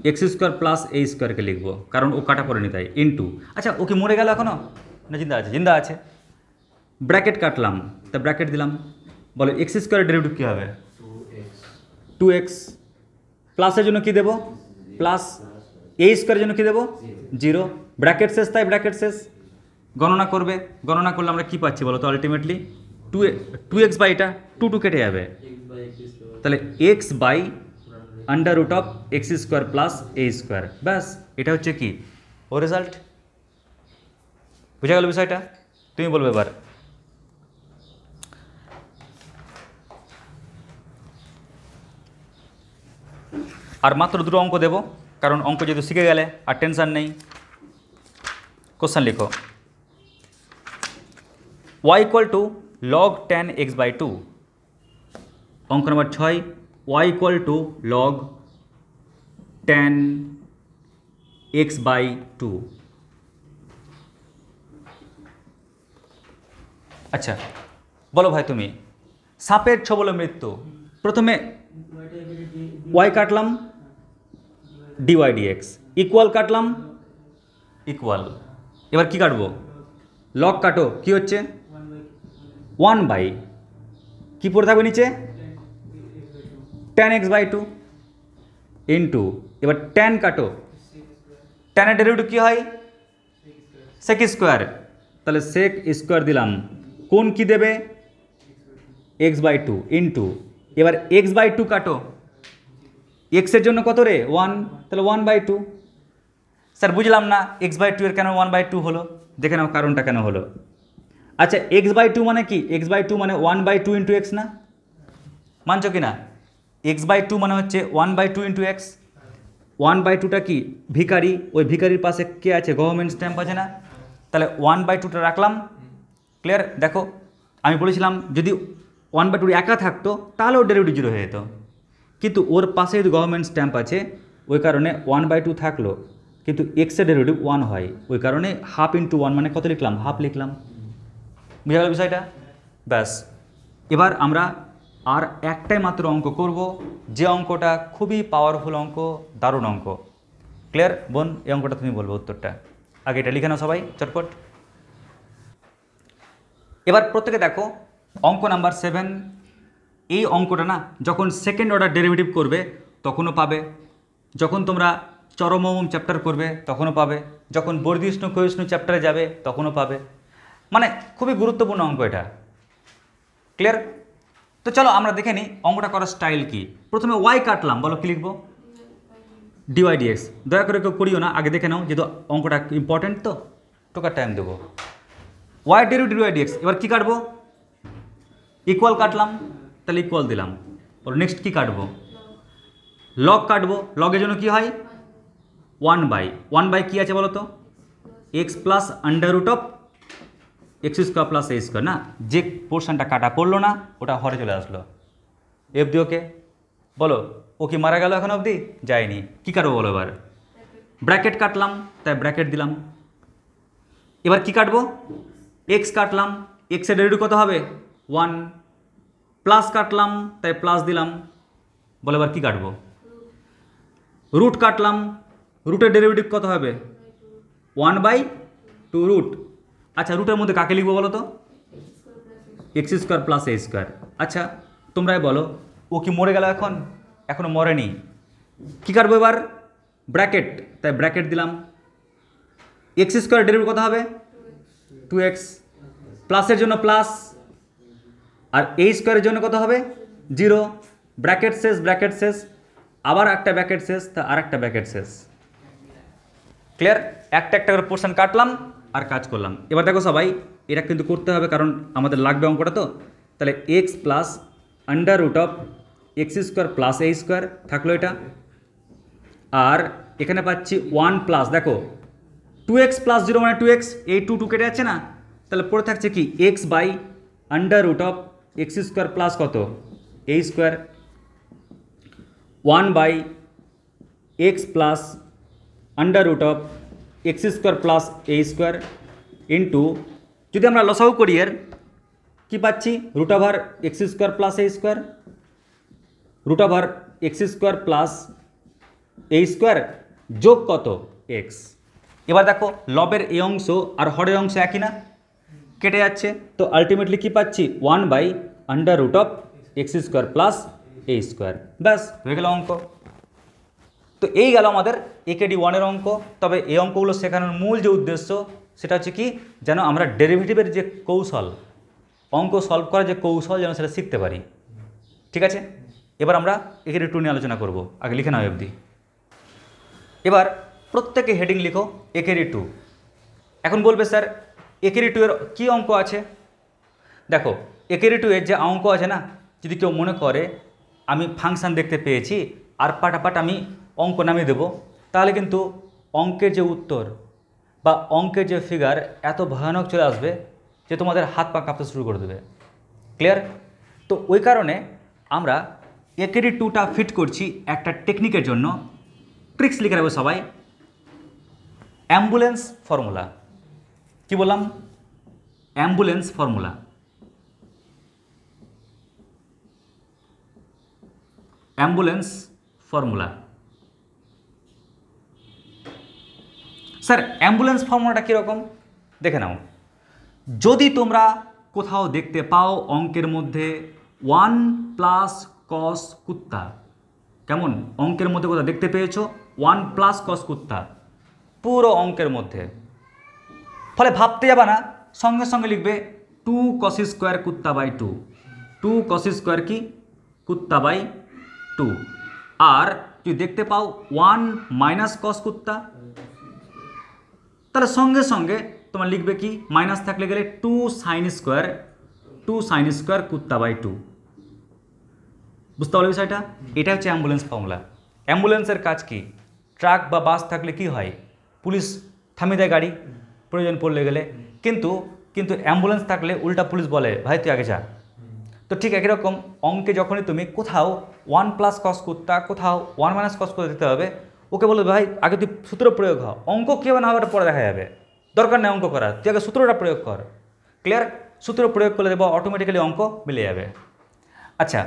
S1: এক্স স্কোয়ার প্লাস এ স্কোয়ারকে লিখবো, কারণ ও কাটা পড়েনি তাই, ইনটু। আচ্ছা ও কি মরে গেল এখনো? না, জিন্দা আছে, জিন্দা আছে। ব্র্যাকেট কাটলাম, তা ব্র্যাকেট দিলাম। বলো এক্স স্কোয়ারের ডেরিভেটিভ কী হবে? 2x। প্লাসের জন্য কি দেবো? প্লাস। এ স্কোয়ারের জন্য কি দেবো? 0। ব্র্যাকেট শেষ, তাই ব্র্যাকেট শেষ। গণনা করবে, গণনা করলে আমরা কি পাচ্ছি বলো তো? আলটিমেটলি 2x বাই এটা 2 কেটে যাবে, তাহলে x by under root of x square plus a square. ব্যাস, এটা হচ্ছে কি ও রেজাল্ট। বুঝা গেল বিষয়টা? তুমি বলবে এবার। আর মাত্র দুটো অঙ্ক দেবো, কারণ অঙ্ক যেহেতু শিখে গেলে আর টেনশান নেই। কোশ্চেন লিখো, y equal two log 10x/2। অঙ্ক নম্বর 6, y equal two log 10x/2। আচ্ছা বলো ভাই তুমি, সাপের ছোবলে মৃত্যু, প্রথমে y কাটলাম, ডিওয়াই ডিএক্স ইকুয়াল কাটলাম, ইকুয়াল। এবার কি কাটবো? লগ কাটো, কি হচ্ছে? 1/, কি পড়ে থাকবে নিচে? 10x/2 ইন্টু, এবার 10 কাটো, 10-এর ডেরিভেটিভ কী হয়? সেক স্কোয়ার, তাহলে সেক স্কোয়ার দিলাম, কোন কি দেবে? x/2 ইন্টু, এবার x/2 কাটো, এক্সের জন্য কত রে? 1, তাহলে 1/2। স্যার বুঝলাম না x/2 এর কেন 1/2 হলো, দেখে নাও কারণটা কেন হলো। আচ্ছা x/2 মানে কি? x/2 মানে 1/2 ইন্টু এক্স না? মানছো কি না? x/2 মানে হচ্ছে 1/2 ইন্টু এক্স। 1/2টা কি? ভিখারি, ওই ভিখারির পাশে কে আছে? গভর্নমেন্ট স্ট্যাম্প আছে না? তাহলে 1/2টা রাখলাম। ক্লিয়ার? দেখো আমি বলেছিলাম যদি 1/2 একা থাকতো তাহলেও ডেরিভেটিভ 0 হয়ে যেত, কিন্তু ওর পাশে যদি গভর্নমেন্ট স্ট্যাম্প আছে ওই কারণে 1/2 থাকলো, কিন্তু এক্সের ডেরিভেটিভ 1 হয়, ওই কারণে হাফ ইন্টু 1 মানে কত লিখলাম? হাফ লিখলাম। বুঝা গেল বিষয়টা? ব্যাস, এবার আমরা আর একটাই মাত্র অঙ্ক করব, যে অঙ্কটা খুবই পাওয়ারফুল অঙ্ক, দারুণ অঙ্ক। ক্লিয়ার বোন? এই অঙ্কটা তুমি বলবো উত্তরটা, আগে এটা লিখে নাও সবাই চটপট। এবার প্রত্যেকে দেখো অঙ্ক নাম্বার 7। এই অঙ্কটা না যখন সেকেন্ড অর্ডার ডেরিভেটিভ করবে তখনও পাবে, যখন তোমরা চরমোম চ্যাপ্টার করবে তখনও পাবে, যখন বর্ধিষ্ণু ক্ষয়িষ্ণু চ্যাপ্টারে যাবে তখনও পাবে, মানে খুবই গুরুত্বপূর্ণ অঙ্ক এটা। ক্লিয়ার? তো চলো আমরা দেখে নিই অঙ্কটা করার স্টাইল কি। প্রথমে ওয়াই কাটলাম, বলো কি লিখবো? D y d x. দয়া করে কেউ করিও না, আগে দেখে নাও, যেহেতু অঙ্কটা ইম্পর্টেন্ট তো টোকার টাইম দেবো। ওয়াই ডেরিভেটিভ ডিওয়াই ডিএক্স, এবার কী কাটবো? ইকুয়াল কাটলাম, তাহলে ইকুয়াল দিলাম। ওর নেক্সট কী কাটবো? লগ কাটবো। লগের জন্য কি হয়? 1/, কী আছে বলো তো? X plus under root of x square plus a square না? যে পোর্শনটা কাটা পড়লো না ওটা হরে চলে আসলো। এফ দি ওকে। বলো ও কি মারা গেল এখন অবধি? যায়নি। কী কাটবো বলো এবার? ব্র্যাকেট কাটলাম, তাই ব্র্যাকেট দিলাম। এবার কি কাটবো? এক্স কাটলাম, এক্সের ডেরিভেটিভ কত হবে? 1। প্লাস কাটলাম, তাই প্লাস দিলাম। বলো এবার কী কাটবো? রুট কাটলাম, রুটের ডেরিভেটিভ কত হবে? 1/2 রুট। আচ্ছা রুটের মধ্যে কাকে লিখবো বলো তো? X square plus a square. আচ্ছা তোমরাই বলো ও কি মরে গেল এখন? এখনও মরেনি। কী কাটবো এবার? ব্র্যাকেট, তাই ব্র্যাকেট দিলাম। এক্স স্কোয়ার ডেরিভেটিভ কত হবে? 2x। প্লাসের জন্য প্লাস, আর এ স্কোয়ারের জন্য কত হবে? 0। ব্র্যাকেট শেষ, ব্র্যাকেট শেষ, আবার একটা ব্র্যাকেট শেষ, তা আর একটা ব্র্যাকেট শেষ। ক্লিয়ার? একটা একটা করে পোর্শন কাটলাম আর কাজ করলাম। এবার দেখো সবাই এটা কিন্তু করতে হবে, কারণ আমাদের লাগবে অঙ্কটা তো। তাহলে x plus under root of x square plus a square থাকলো এটা, আর এখানে পাচ্ছি 1 প্লাস, দেখো 2x প্লাস 0 মানে 2x, এই 2 কেটে যাচ্ছে না, তাহলে পড়ে থাকছে কি? X by under root of x square plus কত a square, 1 by x plus under root of x square plus a square into, যদি আমরা লসাগু করি এর কী পাচ্ছি, root over x square plus a square, root over x square plus a square যোগ কত এক্স। এবার দেখো লবের এই অংশ আর হরের অংশ একই না, কেটে যাচ্ছে, তো আলটিমেটলি কী পাচ্ছি 1 by under root of x square plus a square, ব্যাস হয়ে গেল অঙ্ক। তো এই গেল আমাদের একেডি 1-এর অঙ্ক। তবে এই অঙ্কগুলো শেখানোর মূল যে উদ্দেশ্য সেটা হচ্ছে কি, যেন আমরা ডেরিভেটিভের যে কৌশল, অঙ্ক সলভ করার যে কৌশল যেন সেটা শিখতে পারি। ঠিক আছে, এবার আমরা একেডি 2 নিয়ে আলোচনা করব। আগে লিখে নাও অবধি। এবার প্রত্যেকে হেডিং লিখো একেডি 2। এখন বলবে স্যার একেডি 2 এর কী অঙ্ক আছে? দেখো একেডি 2 এর যে অঙ্ক আছে না, যদি কেউ মনে করে আমি ফাংশান দেখতে পেয়েছি আর পাটাপাট আমি অঙ্ক নামিয়ে দেবো, তাহলে কিন্তু অঙ্কের যে উত্তর বা অঙ্কের যে ফিগার এত ভয়ানক চলে আসবে যে তোমাদের হাত পা কাঁপতে শুরু করে দেবে। ক্লিয়ার? তো ওই কারণে আমরা একেডি 2টা ফিট করছি একটা টেকনিকের জন্য। ট্রিক্স লিখে রাখবে সবাই। অ্যাম্বুলেন্স ফর্মুলা, কি বললাম? Ambulance formula. Ambulance formula. Sir ambulance ফর্মুলাটা কীরকম দেখে নাও। যদি তোমরা কোথাও দেখতে পাও অঙ্কের মধ্যে 1 প্লাস কস কুত্তা, কেমন অঙ্কের মধ্যে কোথাও দেখতে পেয়েছো 1 প্লাস কস কুত্তা পুরো অঙ্কের মধ্যে, ফলে ভাবতে যাবা না, সঙ্গে সঙ্গে লিখবে 2 কস স্কোয়ার কুত্তা বাই 2, 2 কস স্কোয়ার কি কুত্তা বাই 2। আর যদি দেখতে পাও 1 মাইনাস কস কুত্তা, তাহলে সঙ্গে সঙ্গে তোমার লিখবে কি, মাইনাস থাকলে গেলে 2 সাইন স্কোয়ার, 2 সাইন স্কোয়ার কুত্তা বাই 2। বুঝতে পারলে বিষয়টা? এটা হচ্ছে অ্যাম্বুলেন্স ফর্মুলা। অ্যাম্বুলেন্সের কাজ কি? ট্রাক বা বাস থাকলে কি হয়, পুলিশ থামিয়ে দেয় গাড়ি প্রয়োজন পড়লে গেলে, কিন্তু অ্যাম্বুলেন্স থাকলে উল্টা পুলিশ বলে ভাই তুই আগে যা। তো ঠিক একই রকম অঙ্কে যখনই তুমি কোথাও 1 প্লাস কস কুত্তা, কোথাও 1 মাইনাস কস কুত্তা দিতে হবে, ওকে বলবে ভাই আগে তুই সূত্র প্রয়োগ হ, অঙ্ক কী হবে না হবে পরে দেখা যাবে, দরকার নেই অঙ্ক করার, তুই আগে সূত্রটা প্রয়োগ কর। ক্লিয়ার? সূত্র প্রয়োগ করলে দেবো অটোমেটিক্যালি অঙ্ক মিলে যাবে। আচ্ছা,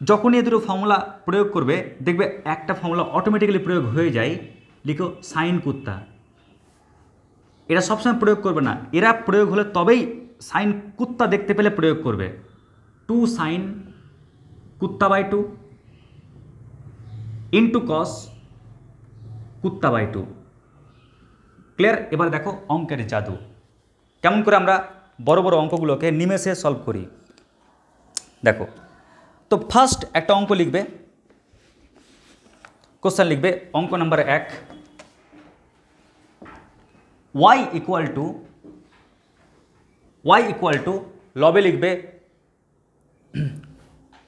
S1: যখনই এই দুটো ফর্মুলা প্রয়োগ করবে দেখবে একটা ফর্মুলা অটোমেটিক্যালি প্রয়োগ হয়ে যায়, লিখো সাইন কুত্তা। এরা সবসময় প্রয়োগ করবে না, এরা প্রয়োগ হলে তবেই সাইন কুত্তা দেখতে পেলে প্রয়োগ করবে। 2 সাইন কুত্তা বাই 2 ইন্টু কস কুত্তা বাই 2। ক্লিয়ার? এবার দেখো অঙ্কের জাদু কেমন করে আমরা বড় বড় অঙ্কগুলোকে নিমেষে সলভ করি। দেখো তো ফার্স্ট একটা অঙ্ক লিখবে, কোশ্চেন লিখবে অঙ্ক নাম্বার 1, y ইকুয়াল টু লবে লিখবে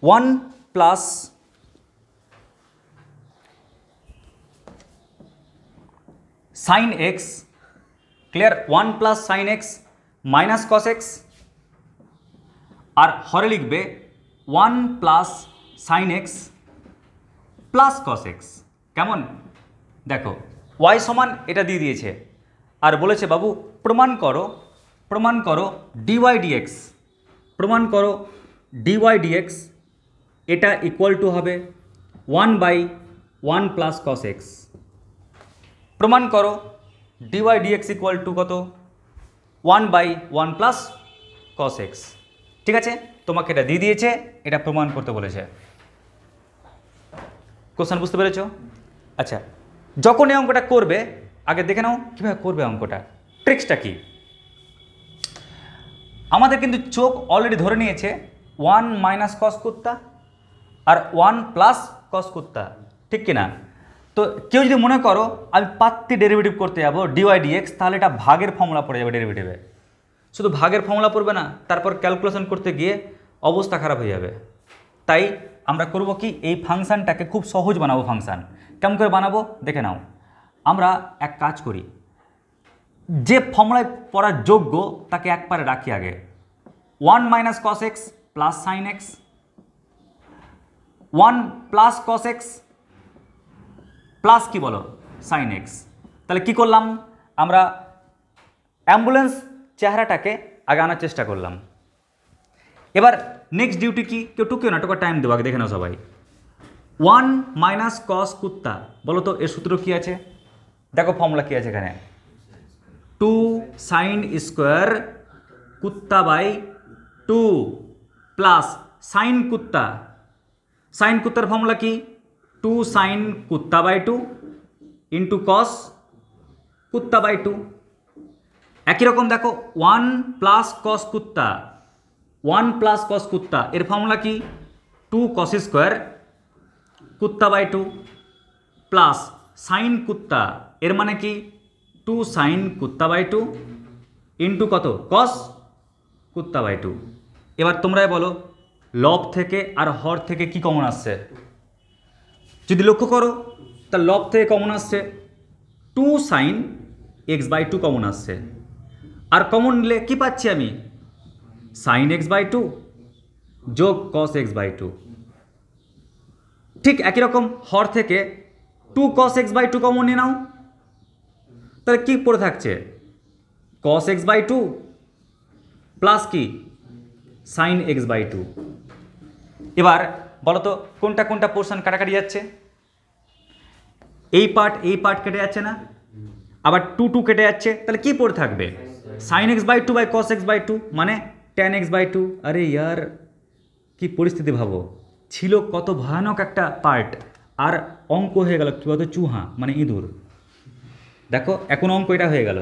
S1: 1 plus sine x, clear? 1 plus sine x minus cos x, আর হরে লিখবে 1 plus sine x plus cos x. কেমন? দেখো y সমান এটা দিয়ে দিয়েছে আর বলেছে বাবু প্রমাণ করো ডিওয়াই ডিএক্স, প্রমাণ করো ডিওয়াই ডিএক্স এটা ইকুয়াল টু হবে 1 বাই 1 প্লাস কস এক্স। প্রমাণ করো ডিওয়াই ডিএক্স ইকুয়াল টু কত, 1 বাই 1 প্লাস কস এক্স। ঠিক আছে, তোমাকে এটা দিয়ে দিয়েছে, এটা প্রমাণ করতে বলেছে। কোশ্চেন বুঝতে পেরেছ? আচ্ছা, যখন এই অঙ্কটা করবে আগে দেখে নাও কীভাবে করবে অঙ্কটা। ট্রিক্সটা কি? আমাদের কিন্তু চোখ অলরেডি ধরে নিয়েছে 1 মাইনাস কস কুত্তা আর 1 প্লাস কস কুত্তা, ঠিক কিনা? তো কেউ যদি মনে করো আমি পাত্তি ডেরিভেটিভ করতে যাবো ডিওয়াই ডিএক্স, তাহলে এটা ভাগের ফর্মুলা পড়ে যাবে ডেরিভেটিভে। শুধু ভাগের ফর্মুলা পড়বে না, তারপর ক্যালকুলেশন করতে গিয়ে অবস্থা খারাপ হয়ে যাবে। তাই আমরা করব কি, এই ফাংশানটাকে খুব সহজ বানাবো। ফাংশান কেমন করে বানাবো দেখে নাও। আমরা এক কাজ করি, যে ফর্মুলায় পড়ার যোগ্য তাকে এক পারে রাখি আগে। 1 minus cos x plus sine x, 1 plus cos x plus কি বলো সাইন এক্স। তাহলে কি করলাম আমরা অ্যাম্বুলেন্স চেহারাটাকে আগে আনার চেষ্টা করলাম। এবার নেক্সট ডিউটি কি, কেউ টুকিও না, টোকা টাইম দেবো আগে দেখে নাও সবাই। 1 মাইনাস কস কুত্তা, বলো তো এর সূত্র কি আছে, দেখো ফর্মুলা কি আছে এখানে, 2 সাইন স্কোয়ার কুত্তা বাই 2 প্লাস সাইন কুত্তা, সাইন কুত্তার ফর্মুলা কি 2 সাইন কুত্তা বাই 2 ইন্টু কস কুত্তা বাই 2। একই রকম দেখো 1 প্লাস কস কুত্তা, 1 প্লাস কস কুত্তা এর ফর্মুলা কি 2 কস স্কোয়ার কুত্তা বাই 2 প্লাস সাইন কুত্তা এর মানে কি 2 সাইন কুত্তা বাই 2 ইন্টু কত কস কুত্তা বাই 2। এবার তোমরাই বলো লব থেকে আর হর থেকে কি কমন আসছে, যদি লক্ষ্য করো তার লব থেকে কমন আসছে 2 সাইন এক্স বাই 2 কমন আসছে, আর কমন নিলে কি পাচ্ছি আমি সাইন এক্স বাই 2 যোগ কস এক্স বাই 2। ঠিক একই রকম হর থেকে 2 কস এক্স বাই 2 কমন নিয়ে নাও, তাহলে কি পড়ে থাকছে কস এক্স বাই 2 প্লাস কি সাইন এক্স বাই 2। এবার বলো তো কোনটা কোনটা পোর্শন কাটাকাটি যাচ্ছে, এই পার্ট কেটে যাচ্ছে না, আবার 2 2 কেটে যাচ্ছে, তাহলে কি পড়ে থাকবে sine x by 2 by cos x by 2 মানে ট্যান এক্স বাই 2। আরে ইয়ার কি পরিস্থিতি ভাবো, ছিল কত ভয়ানক একটা পার্ট আর অঙ্ক হয়ে গেল কী বলতো চুহা মানে ইঁদুর। দেখো এখন অঙ্ক এটা হয়ে গেল,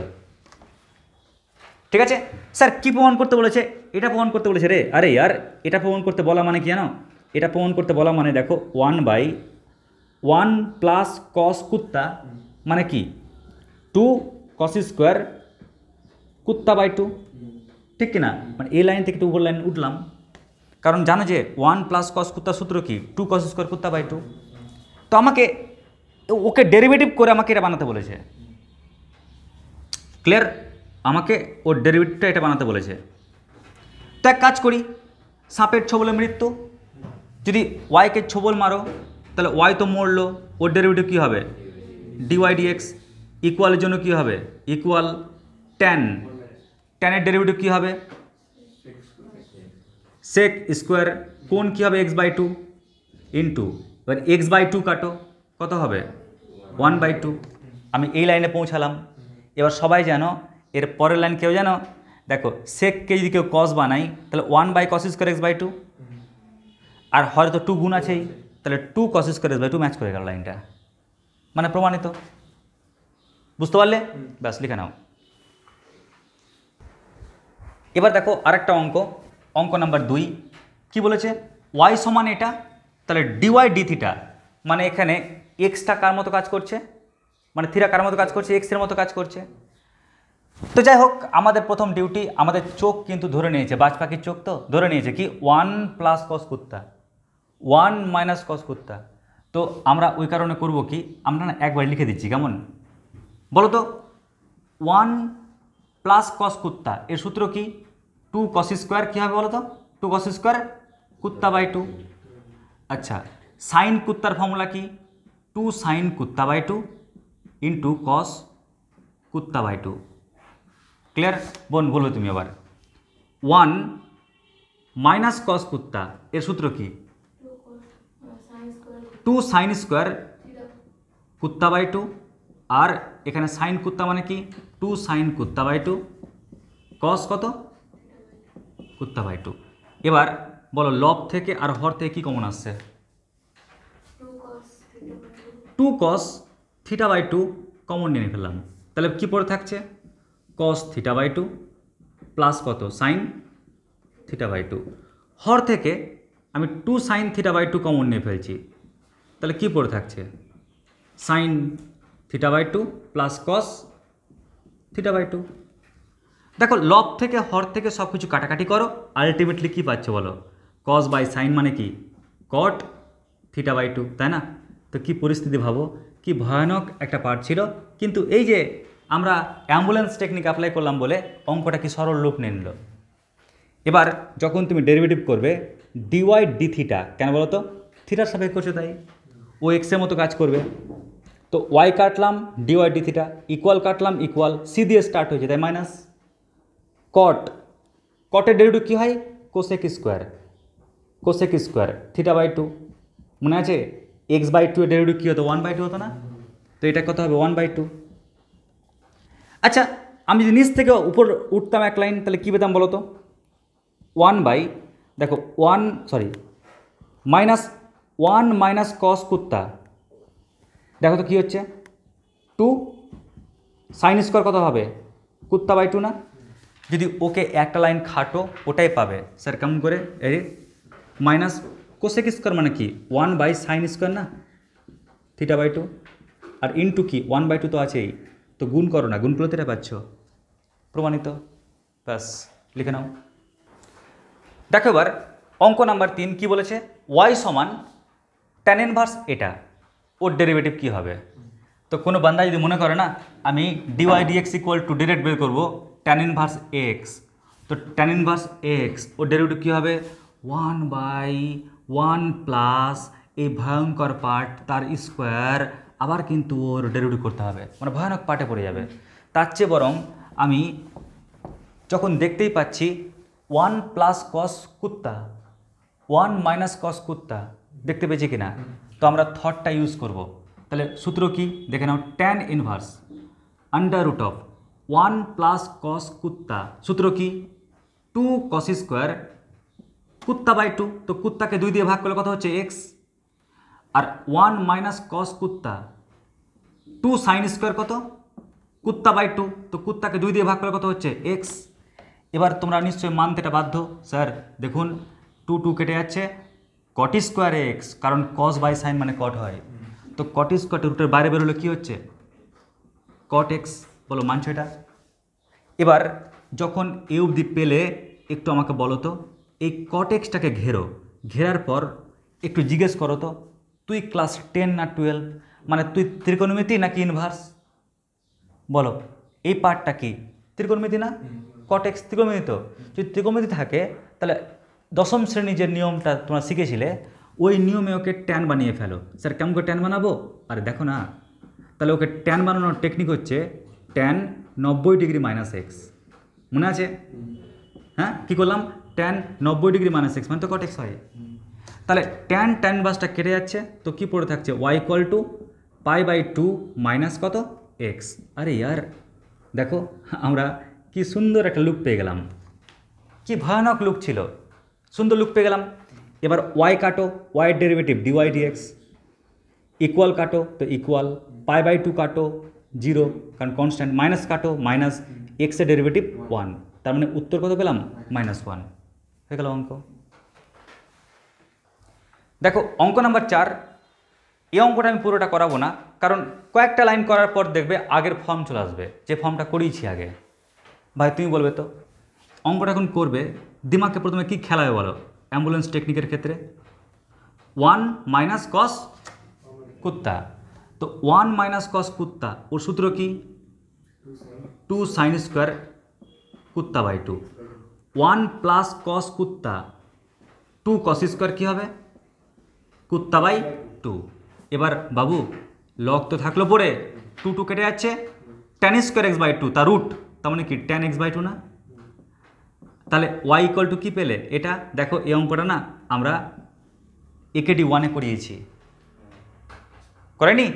S1: ঠিক আছে স্যার কি প্রমাণ করতে বলেছে, এটা প্রমাণ করতে বলেছে রে। আরে ইয়ার এটা প্রমাণ করতে বলা মানে কি জানো, এটা প্রমাণ করতে বলা মানে দেখো 1/1 প্লাস কস কুত্তা মানে কি 2 কস স্কোয়ার কুত্তা বাই 2, ঠিক কিনা, মানে এই লাইন থেকে উপর লাইন উঠলাম, কারণ জানো যে 1 প্লাস কস কুত্তার সূত্র কি 2 কস স্কোয়ার কুত্তা বাই 2। তো আমাকে ওকে ডেরিভেটিভ করে আমাকে এটা বানাতে বলেছে, ক্লিয়ার, আমাকে ওর ডেরিভেটিভটা এটা বানাতে বলেছে। তো এক কাজ করি, সাপের ছোবলে মৃত্যু, যদি ওয়াইকে ছোবল মারো তাহলে ওয়াই তো মরলো, ওর ডেরিভেটিভ কী হবে ডিওয়াই ডিএক্স, ইকুয়ালের জন্য কী হবে ইকুয়াল ট্যানের ডেরিভেটিভ কী হবে সেক স্কোয়ার, কোন কী হবে এক্স বাই 2 ইন্টু, এবার এক্স বাই 2 কাটো কত হবে 1/2। আমি এই লাইনে পৌঁছালাম। এবার সবাই জানো এর পরের লাইন কেউ জানো, দেখো সেককে যদি কেউ কস বানাই তাহলে 1/cos স্কোয়ার এক্স বাই 2, আর হয়তো 2 গুণ আছেই, তাহলে 2 cos square x by 2 match করে গেল লাইনটা, মানে প্রমাণিত। বুঝতে পারলে, ব্যাস লিখে নাও। এবার দেখো আরেকটা অঙ্ক নাম্বার 2 কি বলেছে, ওয়াই সমান এটা, তাহলে ডিওয়াই ডি থিটা, মানে এখানে এক্সটা কার মতো কাজ করছে, মানে থিটা কার মতো কাজ করছে এক্সের মতো কাজ করছে। তো যাই হোক আমাদের প্রথম ডিউটি, আমাদের চোখ কিন্তু ধরে নিয়েছে, বাজ পাখির চোখ তো ধরে নিয়েছে কি 1 প্লাস কস কুত্তা 1 মাইনাস কস কুত্তা। তো আমরা ওই কারণে করব কি, আমরা না একবার লিখে দিচ্ছি কেমন বলো তো, 1 প্লাস কস কুত্তা এর সূত্র কি 2 কস স্কোয়ার কী হবে বলো তো 2 কস স্কোয়ার কুত্তা বাই 2। আচ্ছা সাইন কুত্তার ফর্মুলা কি 2 সাইন কুত্তা বাই 2 ইন্টু কস কুত্তা বাই 2। ক্লিয়ার বোন, বলবে তুমি আবার 1 মাইনাস কস কুত্তা এর সূত্র কি 2 সাইন স্কোয়ার কুত্তা বাই 2, আর এখানে সাইন কুত্তা মানে কি 2 সাইন কুত্তা বাই 2 কস কত কুত্তা বাই 2। এবার বলো লব থেকে আর হর থেকে কি কমন আসছে 2 কস থিটা বাই 2 কমন নিয়ে ফেললাম, তাহলে কি পড়ে থাকছে কস থিটা বাই 2 প্লাস কত সাইন থিটা বাই 2। হর থেকে আমি 2 সাইন থিটা বাই 2 কমন নিয়ে ফেলছি, তাহলে কি পড়ে থাকছে sine theta by 2 plus cos theta by 2। দেখো লব থেকে হর থেকে সব কিছু কাটাকাটি করো, আলটিমেটলি কী পাচ্ছ বলো কস বাই সাইন মানে কি কট থিটা বাই 2, তাই না। তো কি পরিস্থিতি ভাবো, কি ভয়ানক একটা পার্ট ছিল, কিন্তু এই যে আমরা অ্যাম্বুলেন্স টেকনিক অ্যাপ্লাই করলাম বলে অঙ্কটা কি সরল রূপ নিয়ে নিল। এবার যখন তুমি ডেরিভেটিভ করবে ডিওয়াই ডি থিটা, কেন বলো তো, থিটার সাপেক্ষে করছো তাই, ও এক্সের মতো কাজ করবে। তো ওয়াই কাটলাম ডিওয়াই ডি থিটা, ইকুয়াল কাটলাম ইকুয়াল, সি দিয়ে স্টার্ট হয়েছে তাই মাইনাস, কট, কটের ডেরিভেটিভ কী হয়, cosec square, cosec square theta by two, মনে আছে এক্স বাই টু এর ডেরিভেটিভ কী হতো, 1/2 হতো না, তো এটা কত হবে 1/2। আচ্ছা আমি যদি নিচ থেকে উপর উঠতাম এক লাইন তাহলে কী পেতাম বলো তো, 1 দেখো 1 মাইনাস কস কুত্তা, দেখো তো কী হচ্ছে 2 সাইন স্কোয়ার কত হবে কুত্তা বাই 2 না, যদি ওকে একটা লাইন খাটো ওটাই পাবে স্যার কেমন করে, এই মাইনাস কোসেক স্কোয়ার মানে কি 1/sin স্কোয়ার না থিটা বাই 2, আর ইনটু কি 1/2 তো আছেই, তো গুণ করো না, গুণ করলে তো এটা পাচ্ছ, প্রমাণিত, ব্যাস লিখে নাও। দেখো এবার অঙ্ক নাম্বার 3 কি বলেছে, ওয়াই সমান ট্যান ইনভার্স এটা, ওর ডেরিভেটিভ কী হবে। তো কোনো বান্দা যদি মনে করে না আমি d y d x equal to direct বের করবো ট্যান ইনভার্স এক্স, তো ট্যান ইনভার্স এক্স ওর ডেরিভেটিভ কী হবে 1/1 প্লাস এই ভয়ঙ্কর পার্ট তার স্কোয়ার, আবার কিন্তু ওর ডেরিভেটিভ করতে হবে, মানে ভয়ানক পার্টে পড়ে যাবে। তার চেয়ে বরং আমি যখন দেখতেই পাচ্ছি 1 প্লাস কস কুত্তা 1 মাইনাস কস কুত্তা, দেখতে পেয়েছি কিনা, তো আমরা থটটা ইউজ করব। তাহলে সূত্র কি দেখে নাও, tan inverse under root of 1 plus cos কুত্তা, সূত্র কি 2 কস স্কোয়ার কুত্তা বাই 2, তো কুত্তাকে 2 দিয়ে ভাগ করলে কত হচ্ছে এক্স, আর 1 মাইনাস কস কুত্তা 2 সাইন স্কোয়ার কত কুত্তা বাই 2, তো কুত্তাকে 2 দিয়ে ভাগ করলে কত হচ্ছে এক্স। এবার তোমরা নিশ্চয়ই মানতে এটা বাধ্য, স্যার দেখুন 2 2 কেটে যাচ্ছে, কট স্কোয়ার এক্স, কারণ কস বাই সাইন মানে কট হয়, তো কট স্কোয়ার রুটের বাইরে বেরোলে কী হচ্ছে কট এক্স, বলো মানছো এটা। এবার যখন এ অবধি পেলে একটু আমাকে বলো তো, এই কট এক্সটাকে ঘেরার পর একটু জিজ্ঞেস করো তো, তুই ক্লাস 10 না 12, মানে তুই ত্রিকোণমিতি নাকি ইনভার্স, বলো এই পার্টটা কি ত্রিকোণমিতি না, কট এক্স ত্রিকোণমিতি, তো যদি ত্রিকোণমিতি থাকে তাহলে দশম শ্রেণী যে নিয়মটা তোমরা শিখেছিলে ওই নিয়মে ওকে ট্যান বানিয়ে ফেলো। স্যার কেমন করে ট্যান বানাবো, আরে দেখো না, তাহলে ওকে ট্যান বানানোর টেকনিক হচ্ছে ট্যান 90 ডিগ্রি মাইনাস এক্স, মনে আছে, হ্যাঁ কী করলাম ট্যান 90 ডিগ্রি মাইনাস এক্স মানে তো কট এক্স হয়, তাহলে ট্যান বাসটা কেটে যাচ্ছে, তো কি পড়ে থাকছে ওয়াই ইকুয়াল টু π/2 মাইনাস কত এক্স। আরে ইয়ার দেখো আমরা কি সুন্দর একটা লুক পেয়ে গেলাম, কি ভয়ানক লুক ছিল, সুন্দর লুক পেয়ে গেলাম। এবার ওয়াই কাটো, ওয়াইয়ের ডেরিভেটিভ ডিওয়াই ডিএক্স, ইকুয়াল কাটো তো ইকুয়াল, π/2 কাটো 0 কারণ কনস্ট্যান্ট, মাইনাস কাটো মাইনাস, এক্সের ডেরিভেটিভ 1, তার মানে উত্তর কত পেলাম -1, হয়ে গেল অঙ্ক। দেখো অঙ্ক নাম্বার 4, এই অঙ্কটা আমি পুরোটা করাবো না, কারণ কয়েকটা লাইন করার পর দেখবে আগের ফর্ম চলে আসবে, যে ফর্মটা করিয়েছি আগে। ভাই তুমি বলবে তো অঙ্কটা এখন করবে, দিমাগকে প্রথমে কী খেলাবে বলো, অ্যাম্বুলেন্স টেকনিকের ক্ষেত্রে 1 মাইনাস কস কুত্তা, তো 1 মাইনাস কস কুত্তা ওর সূত্র কি 2 সাইন স্কোয়ার কুত্তা বাই 2, 1 প্লাস কস কুত্তা 2 কস স্কোয়ার কী হবে কুত্তা বাই 2। এবার বাবু লগ তো থাকলো পরে 2 2 কেটে যাচ্ছে, ট্যান স্কোয়ার এক্স বাই 2 তার রুট, তার মানে কি ট্যান এক্স বাই 2 না, তাহলে ওয়াই ইকুয়াল টু কী পেলে, এটা দেখো এই অঙ্কটা না আমরা একেডি 1-এ করিয়েছি, করেনি,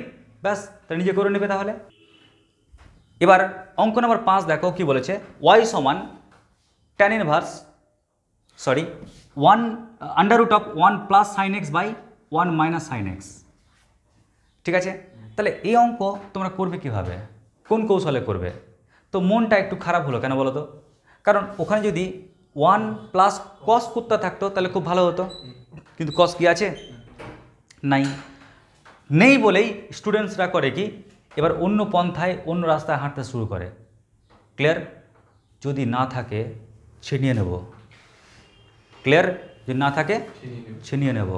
S1: ব্যাস তাহলে নিজে করে নেবে তাহলে। এবার অঙ্ক নাম্বার 5 দেখো কি বলেছে, ওয়াই সমান tan inverse 1 under root of 1 plus sine x by 1 minus sine x, ঠিক আছে। তাহলে এই অঙ্ক তোমরা করবে কীভাবে, কোন কৌশলে করবে, তো মনটা একটু খারাপ হলো কেন বলো তো, কারণ ওখানে যদি 1 প্লাস কস কুত্তা থাকতো তাহলে খুব ভালো হতো, কিন্তু কস কি আছে নেই বলেই স্টুডেন্টসরা করে কি এবার অন্য পন্থায় অন্য রাস্তায় হাঁটতে শুরু করে, ক্লিয়ার, যদি না থাকে ছিনিয়ে নেব, ক্লিয়ার, যদি না থাকে ছিনিয়ে নেব।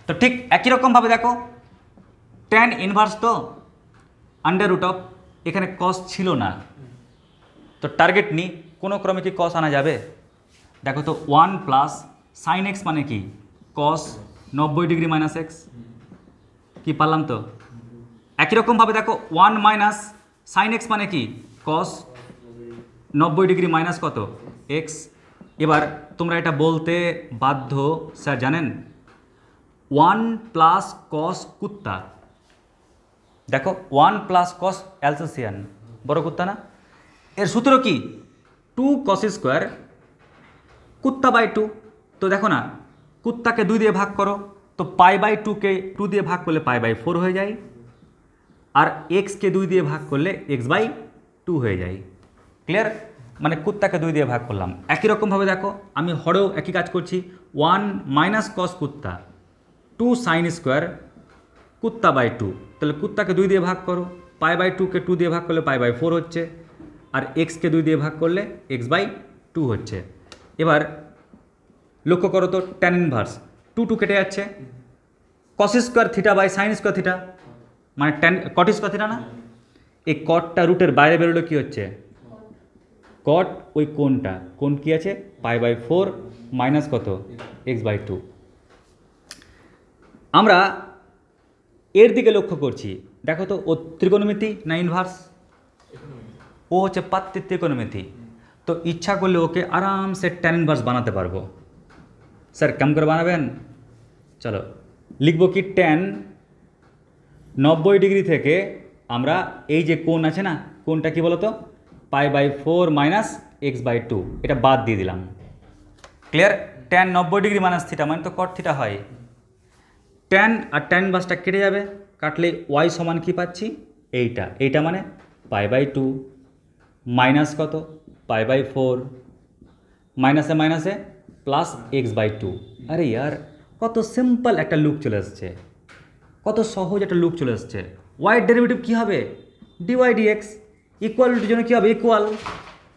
S1: তো ঠিক একই রকমভাবে দেখো ট্যান ইনভার্স তো আন্ডার রুট অফ, এখানে কস ছিল না, তো টার্গেট নি কোনো ক্রমে কি কস আনা যাবে, দেখো তো 1 প্লাস সাইন এক্স মানে কি কস 90 ডিগ্রি মাইনাস এক্স, কি পারলাম তো। একই রকমভাবে দেখো 1 মাইনাস সাইন এক্স মানে কি কস 90 ডিগ্রি মাইনাস কত এক্স। এবার তোমরা এটা বলতে বাধ্য স্যার জানেন 1 প্লাস কস কুত্তা, দেখো 1 প্লাস কস অ্যালসেসিয়ান বড় কুত্তা না, এর সূত্র কি 2 কস স্কোয়ার কুত্তা বাই 2। তো দেখো না কুত্তাকে 2 দিয়ে ভাগ করো তো পাই বাই 2কে 2 দিয়ে ভাগ করলে পাই বাই 4 হয়ে যায়, আর এক্সকে 2 দিয়ে ভাগ করলে এক্স বাই 2 হয়ে যায়। ক্লিয়ার, মানে কুত্তাকে 2 দিয়ে ভাগ করলাম। একই রকমভাবে দেখো আমি হরেও একই কাজ করছি 1 মাইনাস কস কুত্তা 2 সাইন স্কোয়ার কুত্তা বাই 2, তাহলে কুত্তাকে 2 দিয়ে ভাগ করো পাই বাই 2কে 2 দিয়ে ভাগ করলে পাই বাই 4 হচ্ছে, আর এক্সকে 2 দিয়ে ভাগ করলে এক্স বাই 2 হচ্ছে। এবার লক্ষ্য করো তো ট্যান ইনভার্স 2 কেটে যাচ্ছে, cos square theta by sine square theta মানে ট্যান কট স্কোয়ার থিটা না, এই কটটা রুটের বাইরে বেরোলে কী হচ্ছে কট, ওই কোণটা কোণ কী আছে পাই বাই 4 মাইনাস কত এক্স বাই 2। আমরা এর দিকে লক্ষ্য করছি, দেখো তো ও ত্রিকোণমিতি না ইনভার্স, ও হচ্ছে পাত্রের ত্রিকোণমিতি, তো ইচ্ছা করলে ওকে আরামসে ট্যান ইনভার্স বানাতে পারবো। স্যার কেমন করে বানাবেন, চলো লিখব কি ট্যান 90 ডিগ্রি থেকে আমরা এই যে কোণ আছে না কোণটা কি বলতো pi by 4 minus x by 2 এটা বাদ দিয়ে দিলাম। Clear, tan 90 degree minus theta মানে তো কট থিটা হয়, ট্যান আর ট্যান ইনভার্সটা কেটে যাবে, কাটলে ওয়াই সমান কি পাচ্ছি এইটা মানে পাই বাই 2 মাইনাস কত পাই বাই 4 মাইনাসে মাইনাসে প্লাস এক্স বাই 2। আরে ইয়ার কত সিম্পল একটা লুক চলে আসছে, কত সহজ একটা লুক চলে আসছে। ওয়াইয়ের ডেরিভেটিভ কী হবে ডিওয়াই ডিএক্স, ইকুয়ালিটির জন্য কী হবে ইকুয়াল,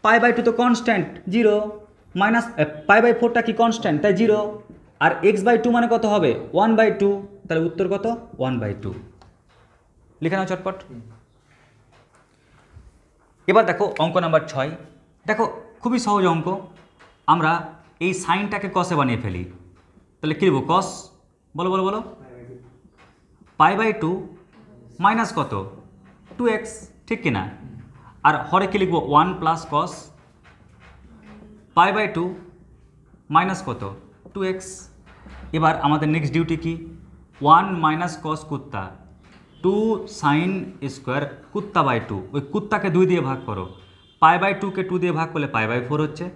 S1: পাই বাই 2 তো কনস্ট্যান্ট 0 মাইনাস পাই বাই 4টা কি কনস্ট্যান্ট তাই 0, আর এক্স বাই 2 মানে কত হবে 1 বাই 2, তাহলে উত্তর কত 1 বাই 2। লিখে নাও চটপট। এবার দেখো অঙ্ক নাম্বার 6, দেখো খুবই সহজ অঙ্ক, আমরা এই সাইনটাকে কসে বানিয়ে ফেলি, তাহলে কী লিখব কস বলো বলো বলো পাই বাই 2 মাইনাস কত 2x, ঠিক কিনা, আর হরে কি লিখব 1 plus cos pi by 2 minus কত 2x। এবার আমাদের নেক্সট ডিউটি কি 1 মাইনাস কস কুত্তা 2 সাইন স্কোয়ার কুত্তা বাই 2, ওই কুত্তাকে 2 দিয়ে ভাগ করো, পাই বাই 2কে 2 দিয়ে ভাগ করলে পাই বাই 4 হচ্ছে,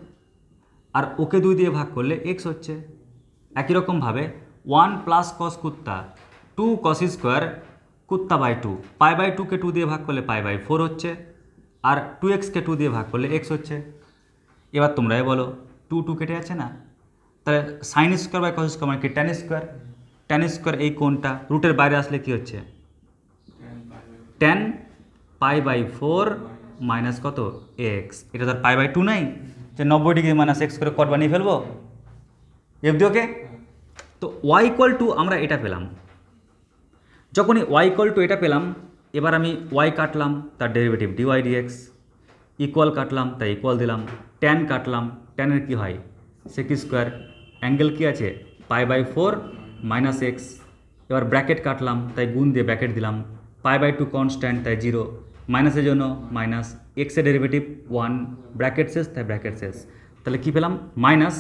S1: আর ওকে 2 দিয়ে ভাগ করলে x হচ্ছে। একই রকমভাবে 1 প্লাস কস কুত্তা 2 কস স্কোয়ার কুত্তা বাই 2, পাই বাই 2কে 2 দিয়ে ভাগ করলে পাই বাই 4 হচ্ছে, আর 2xকে 2 দিয়ে ভাগ করলে x হচ্ছে। এবার তোমরাই বলো 2 কেটে যাচ্ছে না, তাহলে sine square by cos square মানে কি ট্যান স্কোয়ার এই কোণটা রুটের বাইরে আসলে কি হচ্ছে ট্যান পাই বাই 4 মাইনাস কত এক্স, এটা তার পাই বাই 2 নাই যে 90 ডিগ্রি মাইনাস এক্স করে কট বানিয়ে ফেলবো এফ দি ওকে। তো ওয়াই ইকুয়াল টু আমরা এটা পেলাম, যখনই ওয়াই ইকুয়াল টু এটা পেলাম এবার আমি ওয়াই কাটলাম তার ডেরিভেটিভ ডিওয়াই ডিএক্স, ইকুয়াল কাটলাম তাই ইকুয়াল দিলাম, ট্যান কাটলাম ট্যানের কি হয় সেক স্কোয়ার, অ্যাঙ্গেল কি আছে পাই বাই 4 মাইনাস এক্স, এবার ব্র্যাকেট কাটলাম তাই গুণ দিয়ে ব্র্যাকেট দিলাম, পাই বাই 2 কনস্ট্যান্ট তাই 0, মাইনাসের জন্য মাইনাস, এক্সের ডেরিভেটিভ 1 ব্র্যাকেট শেষ তাই ব্র্যাকেট শেষ, তাহলে কী পেলাম minus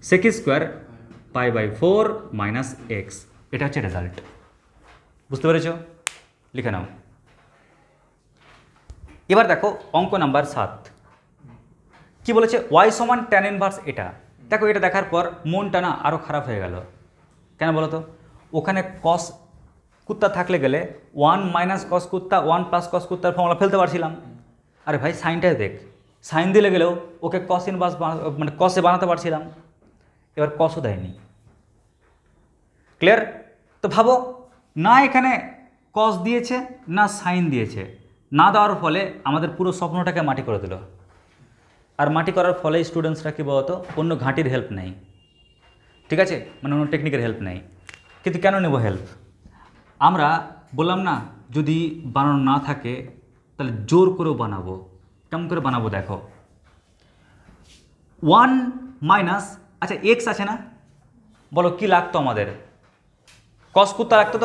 S1: sec square pi by 4 minus x, এটা হচ্ছে রেজাল্ট। বুঝতে পেরেছ, লিখে নাও। এবার দেখো অঙ্ক নাম্বার 7 কি বলেছে ওয়াই সমান ট্যান ইনভার্স এটা। দেখো এটা দেখার পর মনটা না আরও খারাপ হয়ে গেল, কেন বলো তো, ওখানে কস কুত্তা থাকলে গেলে 1 মাইনাস কস কুত্তা 1 প্লাস কস কুত্তার ফর্মুলা ফেলতে পারছিলাম, আরে ভাই সাইনটাই দেখ, সাইন দিলে গেলেও ওকে কস ইনভার্স মানে কসে বানাতে পারছিলাম, এবার কসও দেয়নি। ক্লিয়ার, তো ভাবো না এখানে কস দিয়েছে না সাইন দিয়েছে, না দেওয়ার ফলে আমাদের পুরো স্বপ্নটাকে মাটি করে দিল, আর মাটি করার ফলে স্টুডেন্টসরা কী বলতো অন্য ঘাঁটির হেল্প নেই, ঠিক আছে, মানে অন্য টেকনিকের হেল্প নেই। কিন্তু কেন নেব হেল্প, আমরা বললাম না যদি বানানো না থাকে তাহলে জোর করেও বানাবো। কেমন করে বানাবো দেখো, ওয়ান মাইনাস, আচ্ছা এক্স আছে না, বলো কি লাগতো আমাদের, কস কুত্তা লাগতো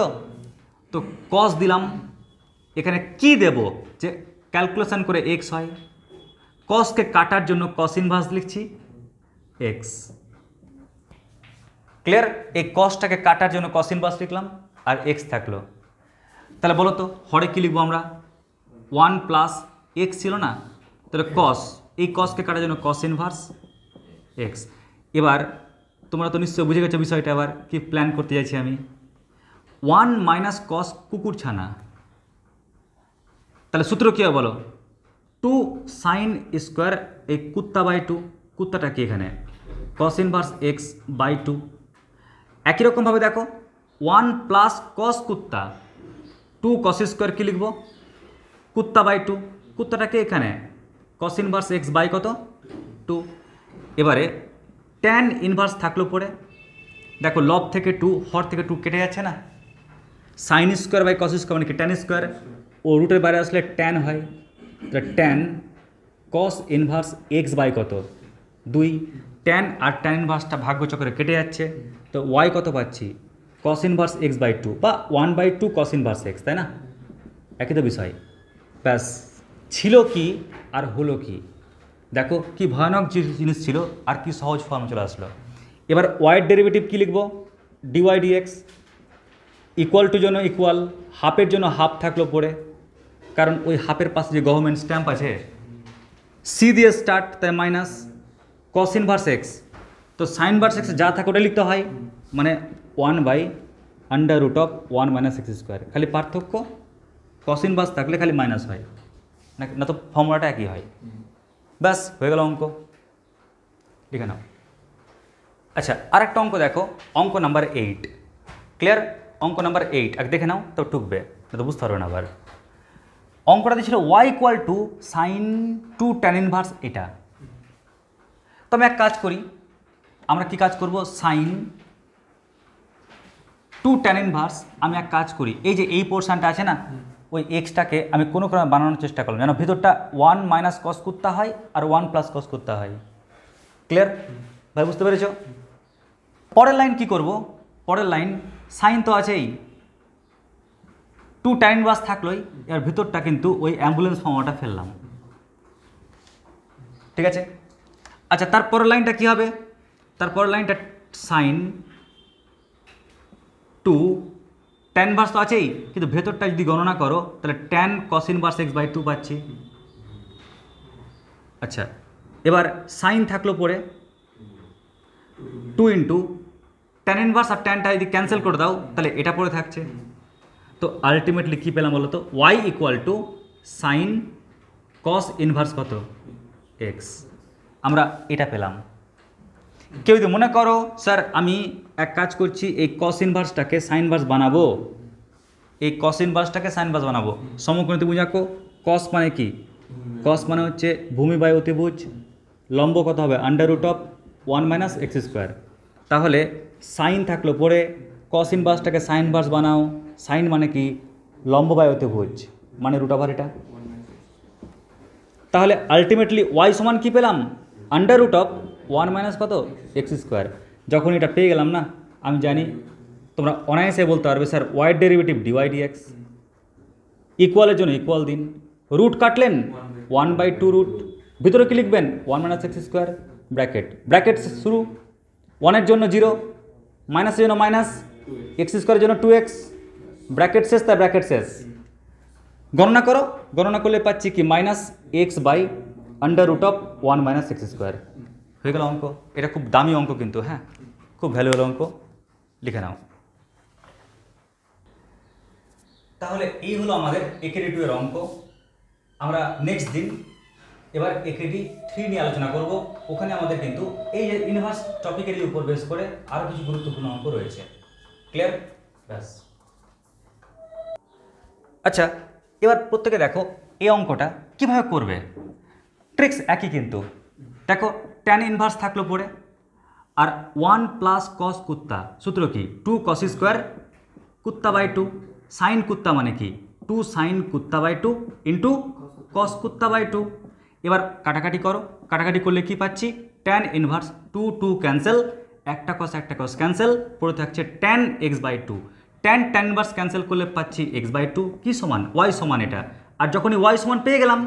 S1: তো কস দিলাম, এখানে কি দেব, যে ক্যালকুলেশন করে এক্স হয়, কসকে কাটার জন্য কস ইনভার্স লিখছি এক্স। ক্লিয়ার? এই কসটাকে কাটার জন্য কস ইনভার্স লিখলাম আর এক্স থাকলো। তাহলে বলো তো হরে কী লিখবো আমরা, ওয়ান প্লাস এক্স ছিল না, তাহলে কস, এই কসকে কাটার জন্য কস ইনভার্স এক্স। এবার তোমরা তো নিশ্চয়ই বুঝে গেছো বিষয়টা, আবার কি প্ল্যান করতে চাইছি আমি, ওয়ান মাইনাস কস কুকুর ছানা, তাহলে সূত্র কী হবে বলো, টু সাইন স্কোয়ার এই কুত্তা বাই টু, কুত্তাটা কি এখানে cos inverse x by two. একই রকমভাবে দেখো ওয়ান প্লাস কস কুত্তা, টু কস স্কোয়ার কী লিখবো, কুত্তা বাই টু, কুত্তাটাকে এখানে কস ইনভার্স এক্স বাই কত টু। এবারে ট্যান ইনভার্স থাকলো পরে, দেখো লব থেকে টু, হর থেকে টু কেটে যাচ্ছে না, sine square by cos square মানে কি ট্যান স্কোয়ার, ও রুটের বাইরে আসলে ট্যান হয়, তাহলে tan cos inverse x by কত দুই, ট্যান আর ট্যান ইনভার্সটা ভাগ্য চক্রে কেটে যাচ্ছে, তো ওয়াই কত পাচ্ছি cos inverse x by two বা one by two cos inverse x, তাই না, একই তো বিষয়। ব্যাস, ছিল কি আর হলো কি, দেখো কি ভয়ানক জিনিস ছিল আর কি সহজ ফর্ম চলে আসলো। এবার ওয়াইয়ের ডেরিভেটিভ কী লিখবো, ডিওয়াই ডিএক্স, ইকুয়াল টু জন্য ইকুয়াল, হাফের জন্য হাফ থাকলো পরে, কারণ ওই হাফের পাশে যে গভর্নমেন্ট স্ট্যাম্প আছে, সি দিয়ে স্টার্ট, তাই মাইনাস কস ইনভার্স এক্স, তো সাইন ভার্স এক্স যা থাকে ওটা লিখতে হয়, মানে one by under root of one minus x square, খালি পার্থক্য কস ইনভার্স থাকলে খালি মাইনাস হয়, না তো ফর্মুলাটা একই হয়। ব্যাস হয়ে গেল অঙ্ক, লিখে নাও। আচ্ছা আরেকটা অঙ্ক দেখো, অঙ্ক নাম্বার 8, ক্লিয়ার, অঙ্ক নাম্বার 8 এক দেখে নাও তো টুকবে, তো বুঝতে পারবে না। আবার অঙ্কটা দিয়েছিল y equal to sine two tan inverse এটা, তো আমি এক কাজ করি, আমরা কি কাজ করব, সাইন টু ট্যান ইনভার্স, আমি এক কাজ করি, এই যে এই পোর্শনটা আছে না, ওই এক্সটাকে আমি কোনো ক্রমে বানানোর চেষ্টা করলাম যেন ভিতরটা ওয়ান মাইনাস কস কুত্তা হয় আর ওয়ান প্লাস কস কুত্তা হয়। ক্লিয়ার ভাই, বুঝতে পেরেছ? পরের লাইন কি করব, পরের লাইন সাইন তো আছেই, টু ট্যান ইনভার্স থাকলোই, এবার ভিতরটা কিন্তু ওই অ্যাম্বুলেন্স ফর্মটা ফেললাম, ঠিক আছে। আচ্ছা তারপরের লাইনটা কি হবে, তারপরের লাইনটা সাইন টু ট্যান ইনভার্স তো আছেই, কিন্তু ভেতরটা যদি গণনা করো তাহলে tan cos inverse x by two পাচ্ছি। আচ্ছা এবার সাইন থাকলো পরে টু ইন্টু ট্যান ইনভার্স আর ট্যানটা যদি ক্যান্সেল করে দাও তাহলে এটা পরে থাকছে, তো আলটিমেটলি কী পেলাম বলো তো, y equal to sine cos inverse কত এক্স, আমরা এটা পেলাম। কেউ যদি মনে করো স্যার আমি এক কাজ করছি, এই কস ইনভার্সটাকে সাইন ভার্স বানাবো, এই কস ইনভার্সটাকে সাইন ভার্স বানাবো, সমকোণী বুঝাকো, কস মানে কি, কস মানে হচ্ছে ভূমি বাই অতিভুজ, লম্ব কত হবে under root of one minus x square, তাহলে সাইন থাকলো পরে কস ইনভার্সটাকে সাইন ভার্স বানাও, সাইন মানে কি লম্ব বাই অতিভুজ মানে রুট ওভার এটা, তাহলে আলটিমেটলি ওয়াই সমান কী পেলাম under root of one minus কত এক্স স্কোয়ার। যখন এটা পেয়ে গেলাম না, আমি জানি তোমরা অনায়াসে বলতে পারবে স্যার ওয়াইয়ের ডেরিভেটিভ ডিওয়াই ডিএক্স, ইকুয়ালের জন্য ইকুয়াল দিন, রুট কাটলেন ওয়ান বাই টু রুট, ভিতরে কি লিখবেন one minus x square, bracket bracket শুরু, ওয়ানের জন্য জিরো, মাইনাসের জন্য মাইনাস, এক্স স্কোয়ারের জন্য টু এক্স, ব্র্যাকেট শেষ, তাই ব্র্যাকেট শেষ, গণনা করো, গণনা করলে পাচ্ছি কি minus x by under root of one minus x square, হয়ে গেল অঙ্ক। এটা খুব দামি অঙ্ক কিন্তু, হ্যাঁ খুব ভ্যালুয়েবল অঙ্ক, লিখে নাও। তাহলে এই হলো আমাদের একেডি 2 এর অঙ্ক। আমরা নেক্সট দিন এবার একেডি 3 নিয়ে আলোচনা করব, ওখানে আমাদের কিন্তু এই যে ইনভার্স টপিকের উপর বেস করে আরও কিছু গুরুত্বপূর্ণ অঙ্ক রয়েছে। ক্লিয়ার? ব্যাস। আচ্ছা এবার প্রত্যেকে দেখো এই অঙ্কটা কিভাবে করবে, ট্রিক্স একই কিন্তু। দেখো ট্যান ইনভার্স থাকলো পরে, আর ওয়ান প্লাস কস কুত্তা, সূত্র কি টু কস স্কোয়ার কুত্তা বাই টু, সাইন কুত্তা মানে কি টু সাইন কুত্তা বাই টু ইন্টু কস কুত্তা বাই টু। এবার কাটাকাটি করো, কাটাকাটি করলে কি পাচ্ছি tan inverse two two cancel, একটা কস ক্যান্সেল, পড়ে থাকছে tan x by two. Tan inverse cancel করলে পাচ্ছি এক্স বাই টু, কী সমান ওয়াই সমান এটা। আর যখনই ওয়াই সমান পেয়ে গেলাম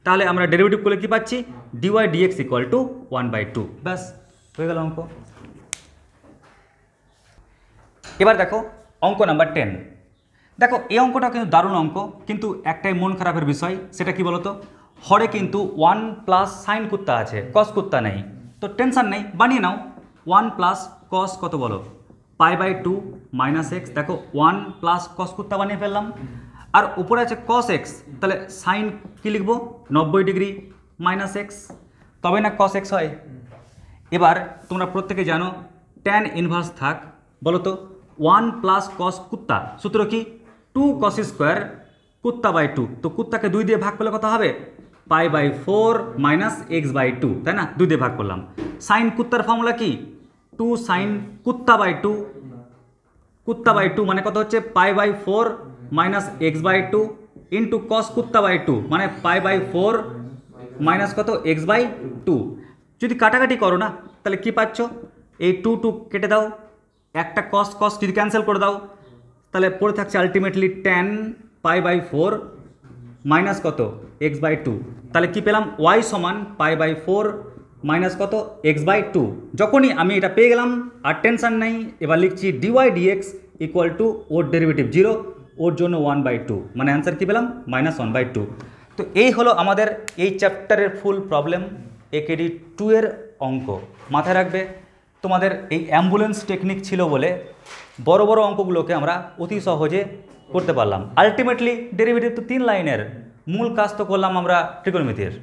S1: তাহলে আমরা ডেরিভেটিভ করলে কী পাচ্ছি, ডিওয়াই ডিএক্স ইকুয়াল টু 1/2। ব্যাস হয়ে গেল অঙ্ক। এবার দেখো অঙ্ক নাম্বার 10। দেখো এই অঙ্কটা কিন্তু দারুণ অঙ্ক, কিন্তু একটাই মন খারাপের বিষয়, সেটা কি বলতো, হরে কিন্তু 1 প্লাস সাইন কুত্তা আছে, কস কুত্তা নেই। তো টেনশন নেই, বানিয়ে নাও। 1 প্লাস কস কত বলো, π/2 মাইনাস এক্স। দেখো 1 প্লাস কস কুত্তা বানিয়ে ফেললাম, আর উপরে আছে কস এক্স, তাহলে সাইন কি লিখবো, 90 ডিগ্রি মাইনাস এক্স, তবে না কস এক্স হয়। এবার তোমরা প্রত্যেকে জানো ট্যান ইনভার্স থাক, বলো তো 1 প্লাস কস কুত্তা, সূত্র কি 2 কস স্কোয়ার কুত্তা বাই 2। তো কুত্তাকে 2 দিয়ে ভাগ করলে কত হবে, π/4 মাইনাস এক্স বাই 2, তাই না, 2 দিয়ে ভাগ করলাম। সাইন কুত্তার ফর্মুলা কি, 2 সাইন কুত্তা বাই 2, কুত্তা বাই 2 মানে কত হচ্ছে π/4 minus x by 2 into cos কুত্তা বাই 2 মানে π/4 মাইনাস কত এক্স বাই 2। যদি কাটাকাটি করো না তাহলে কি পাচ্ছ, এই 2 কেটে দাও, একটা কস যদি ক্যান্সেল করে দাও, তাহলে পড়ে থাকছে আলটিমেটলি ট্যান π/4 মাইনাস কত এক্স বাই 2। তাহলে কি পেলাম, ওয়াই সমান π/4 মাইনাস কত এক্স বাই 2। যখনই আমি এটা পেয়ে গেলাম আর টেনশন নেই, এবার লিখছি ডিওয়াই ডিএক্স ইকুয়াল টু ওর ডেরিভেটিভ 0, ওর জন্য 1/2, মানে অ্যান্সার কী পেলাম, -1/2। তো এই হলো আমাদের এই চ্যাপ্টারের ফুল প্রবলেম, একেডি 2 এর অঙ্ক। মাথায় রাখবে, তোমাদের এই অ্যাম্বুলেন্স টেকনিক ছিল বলে বড় বড় অঙ্কগুলোকে আমরা অতি সহজে করতে পারলাম। আলটিমেটলি ডেরিভেটিভ তো 3 লাইনের, মূল কাজ তো করলাম আমরা ট্রিগোনোমেট্রির।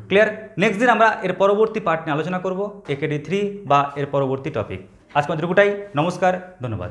S1: ক্লিয়ার? নেক্সট দিন আমরা এর পরবর্তী পার্ট নিয়ে আলোচনা করব, একেডি 3 বা এর পরবর্তী টপিক। আজকে আমাদের এটুকুটাই, নমস্কার, ধন্যবাদ।